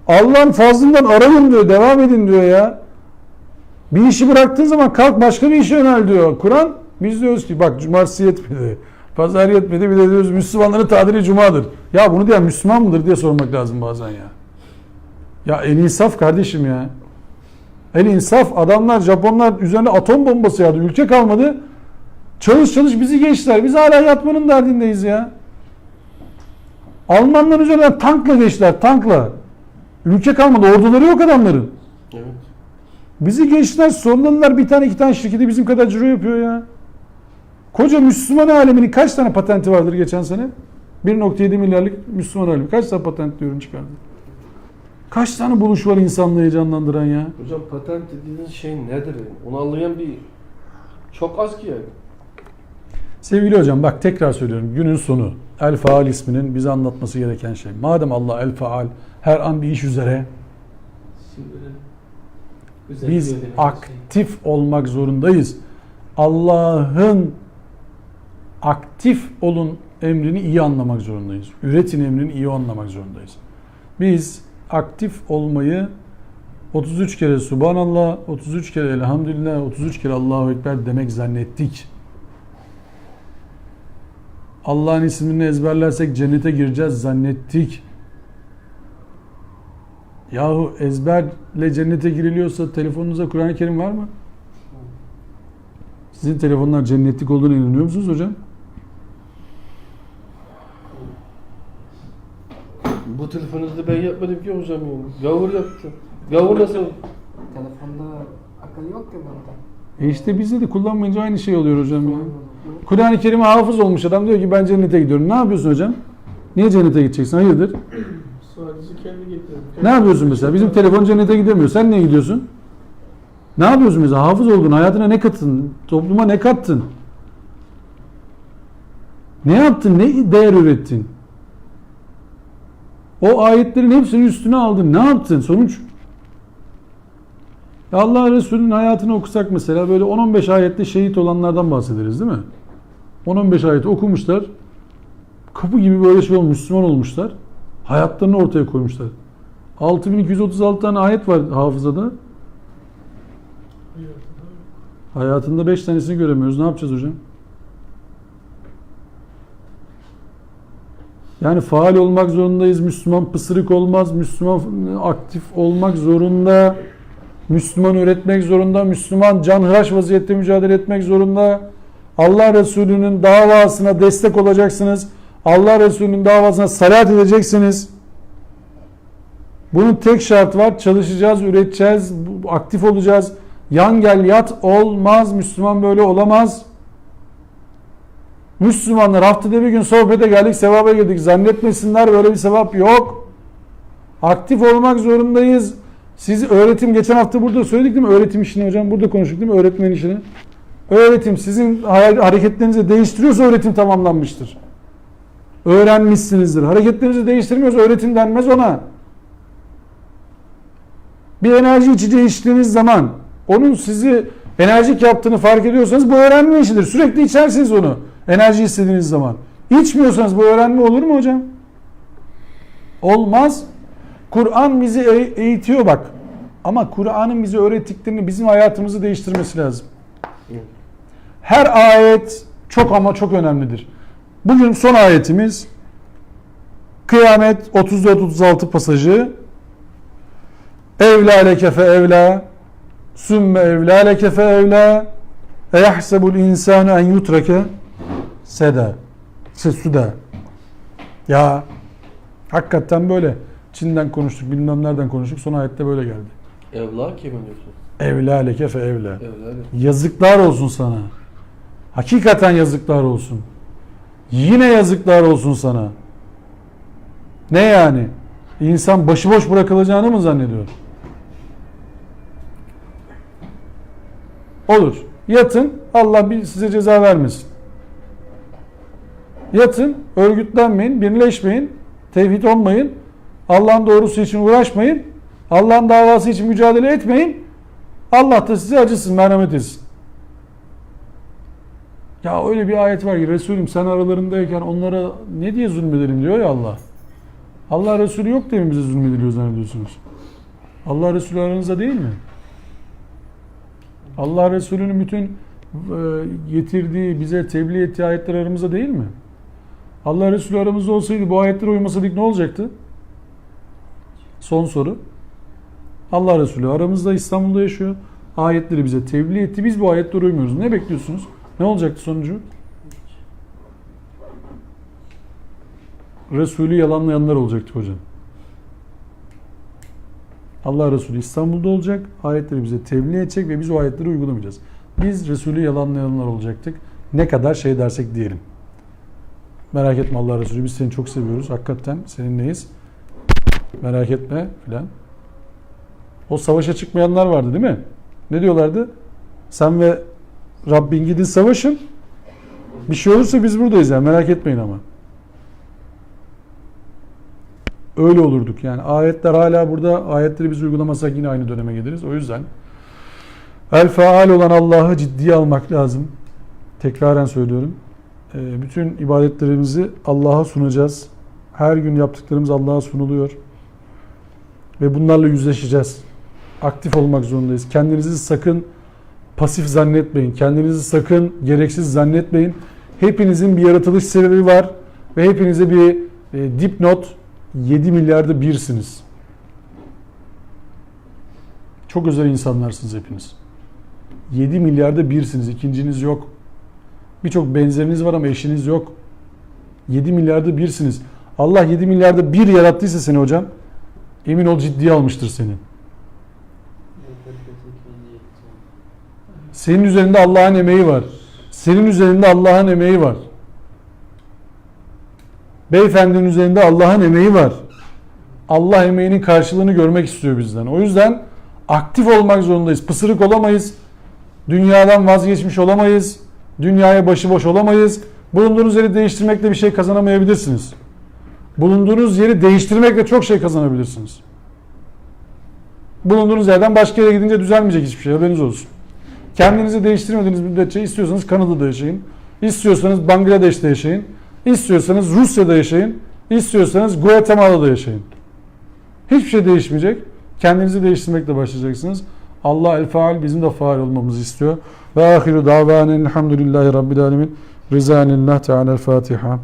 Allah'ın fazlından arayın diyor. Devam edin diyor ya. Bir işi bıraktığın zaman kalk başka bir işe yönel diyor. Kur'an, biz diyoruz ki bak cumartesi yetmedi. Pazar yetmedi, bir de diyoruz Müslümanların tatili cumadır. Ya bunu diyen Müslüman mıdır diye sormak lazım bazen ya. Ya el insaf kardeşim ya. El insaf, adamlar Japonlar üzerine atom bombası yağdı. Ülke kalmadı. Çalış çalış bizi geçtiler. Biz hala yatmanın derdindeyiz ya. Almanlar üzerinden tankla geçtiler, tankla. Ülke kalmadı, orduları yok adamların. Evet. Bizi geçtiler, sonladılar, bir tane iki tane şirketi bizim kadar ciro yapıyor ya. Koca Müslüman aleminin kaç tane patenti vardır geçen sene? 1.7 milyarlık Müslüman alemi. Kaç tane patent ürün çıkardı? Kaç tane buluş var insanlığı heyecanlandıran ya? Hocam patent dediğiniz şey nedir? Onu anlayan bir çok az ki yani. Sevgili hocam bak tekrar söylüyorum, günün sonu El Faal isminin bize anlatması gereken şey. Madem Allah El Faal, her an bir iş üzere, Şimdi biz özelliyor demek ki. aktif olmak zorundayız. Allah'ın aktif olun emrini iyi anlamak zorundayız. Üretin emrini iyi anlamak zorundayız. Biz aktif olmayı 33 kere Subhanallah, 33 kere Elhamdülillah, 33 kere Allahu Ekber demek zannettik. Allah'ın ismini ezberlersek cennete gireceğiz zannettik. Yahu ezberle cennete giriliyorsa telefonunuza Kur'an-ı Kerim var mı? Sizin telefonlar cennetlik olduğuna inanıyor musunuz hocam? Bu telefonunuzda ben yapmadım ki hocam yani. Gavur yaptı. Gavur nasıl? Telefonda akıl yok ki bunda. İşte bizde de kullanmayınca aynı şey oluyor hocam ya. Kur'an-ı Kerim'e hafız olmuş adam diyor ki ben cennete gidiyorum. Ne yapıyorsun hocam? Niye cennete gideceksin? Hayırdır? Sadece kendi getiriyor. Ne yapıyorsun mesela? Bizim telefon cennete gidemiyor. Sen niye gidiyorsun? Ne yapıyorsun mesela? Hafız oldun. Hayatına ne kattın? Topluma ne kattın? Ne yaptın? Ne değer ürettin? O ayetlerin hepsini üstüne aldın. Ne yaptın? Sonuç? Allah Resulü'nün hayatını okusak mesela böyle 10-15 ayette şehit olanlardan bahsederiz değil mi? 10-15 ayet okumuşlar. Kapı gibi böyle şey olmuş, Müslüman olmuşlar. Hayatlarını ortaya koymuşlar. 6236 tane ayet var hafızada. Hayatında 5 tanesini göremiyoruz. Ne yapacağız hocam? Yani faal olmak zorundayız. Müslüman pısırık olmaz. Müslüman aktif olmak zorunda. Müslüman öğretmek zorunda. Müslüman canhıraş vaziyette mücadele etmek zorunda. Allah Resulü'nün davasına destek olacaksınız. Allah Resulü'nün davasına salat edeceksiniz. Bunun tek şartı var. Çalışacağız, üreteceğiz, aktif olacağız. Yan gel yat olmaz. Müslüman böyle olamaz. Müslümanlar haftada bir gün sohbete geldik, sevaba girdik. Zannetmesinler, böyle bir sevap yok. Aktif olmak zorundayız. Siz öğretim, geçen hafta burada söyledik değil mi? Öğretim işini hocam burada konuştuk değil mi? Öğretmen işini. Öğretim sizin hareketlerinizi değiştiriyorsa öğretim tamamlanmıştır. Öğrenmişsinizdir. Hareketlerinizi değiştirmiyorsa öğretim denmez ona. Bir enerji içeceği içtiğiniz zaman onun sizi enerjik yaptığını fark ediyorsanız bu öğrenme işidir. Sürekli içersiniz onu. Enerji istediğiniz zaman. İçmiyorsanız bu öğrenme olur mu hocam? Olmaz. Kur'an bizi eğitiyor bak. Ama Kur'an'ın bize öğrettiklerini bizim hayatımızı değiştirmesi lazım. Her ayet çok ama çok önemlidir. Bugün son ayetimiz Kıyamet 34-36 pasajı. Evlâ leke fe evlâ sümme evlâ leke fe evlâ eyahsebul insânu en yutreke Seda. Suda. Ya hakikaten böyle. Çin'den konuştuk, bilmem nereden konuştuk. Son ayette böyle geldi. Evla kime diyorsun? Evla leke fe evla. Evla. Yazıklar olsun sana. Hakikaten yazıklar olsun. Yine yazıklar olsun sana. Ne yani? İnsan başıboş bırakılacağını mı zannediyor? Olur. Yatın, Allah size ceza vermesin. Yatın, örgütlenmeyin, birleşmeyin, tevhid olmayın, Allah'ın doğrusu için uğraşmayın, Allah'ın davası için mücadele etmeyin, Allah da size acısın, merhamet etsin. Ya öyle bir ayet var ki Resulüm sen aralarındayken onlara ne diye zulmedelim diyor ya Allah. Allah Resulü yok diye mi bize zulmediliyor zannediyorsunuz? Allah Resulü aranızda değil mi? Allah Resulü'nün bütün getirdiği, bize tebliğ ettiği ayetler aramızda değil mi? Allah Resulü aramızda olsaydı bu ayetlere uymasaydık ne olacaktı? Son soru. Allah Resulü aramızda, İstanbul'da yaşıyor. Ayetleri bize tebliğ etti. Biz bu ayetlere uymuyoruz. Ne bekliyorsunuz? Ne olacaktı sonucu? Resulü yalanlayanlar olacaktı hocam. Allah Resulü İstanbul'da olacak. Ayetleri bize tebliğ edecek ve biz o ayetleri uygulamayacağız. Biz Resulü yalanlayanlar olacaktık. Ne kadar şey dersek diyelim. Merak etme Allah Resulü, biz seni çok seviyoruz. Hakikaten seninleyiz. Merak etme filan. O savaşa çıkmayanlar vardı değil mi? Ne diyorlardı? Sen ve Rabbin gidin savaşın. Bir şey olursa biz buradayız yani, merak etmeyin ama. Öyle olurduk yani. Ayetler hala burada. Ayetleri biz uygulamasak yine aynı döneme geliriz. O yüzden el faal olan Allah'ı ciddiye almak lazım. Tekraren söylüyorum. Bütün ibadetlerimizi Allah'a sunacağız. Her gün yaptıklarımız Allah'a sunuluyor. Ve bunlarla yüzleşeceğiz. Aktif olmak zorundayız. Kendinizi sakın pasif zannetmeyin. Kendinizi sakın gereksiz zannetmeyin. Hepinizin bir yaratılış sebebi var. Ve hepinize bir dipnot, 7 milyarda birsiniz. Çok özel insanlarsınız hepiniz. 7 milyarda birsiniz. İkinciniz yok. Birçok benzeriniz var ama eşiniz yok. 7 milyarda birsiniz. Allah 7 milyarda bir yarattıysa seni hocam, emin ol ciddiye almıştır seni. Senin üzerinde Allah'ın emeği var. Senin üzerinde Allah'ın emeği var. Beyefendinin üzerinde Allah'ın emeği var. Allah emeğinin karşılığını görmek istiyor bizden. O yüzden aktif olmak zorundayız. Pısırık olamayız. Dünyadan vazgeçmiş olamayız. Dünyaya başıboş olamayız. Bulunduğunuz yeri değiştirmekle bir şey kazanamayabilirsiniz. Bulunduğunuz yeri değiştirmekle çok şey kazanabilirsiniz. Bulunduğunuz yerden başka yere gidince düzelmeyecek hiçbir şey. Haberiniz olsun. Kendinizi değiştirmediğiniz müddetçe istiyorsanız Kanada'da yaşayın. İstiyorsanız Bangladeş'te yaşayın. İstiyorsanız Rusya'da yaşayın. İstiyorsanız Guatemala'da yaşayın. Hiçbir şey değişmeyecek. Kendinizi değiştirmekle başlayacaksınız. Allah el faal, bizim de faal olmamızı istiyor. Ve ahiru davanen elhamdülillahi rabbil alemin. Rizanillah Teala el Fatiha.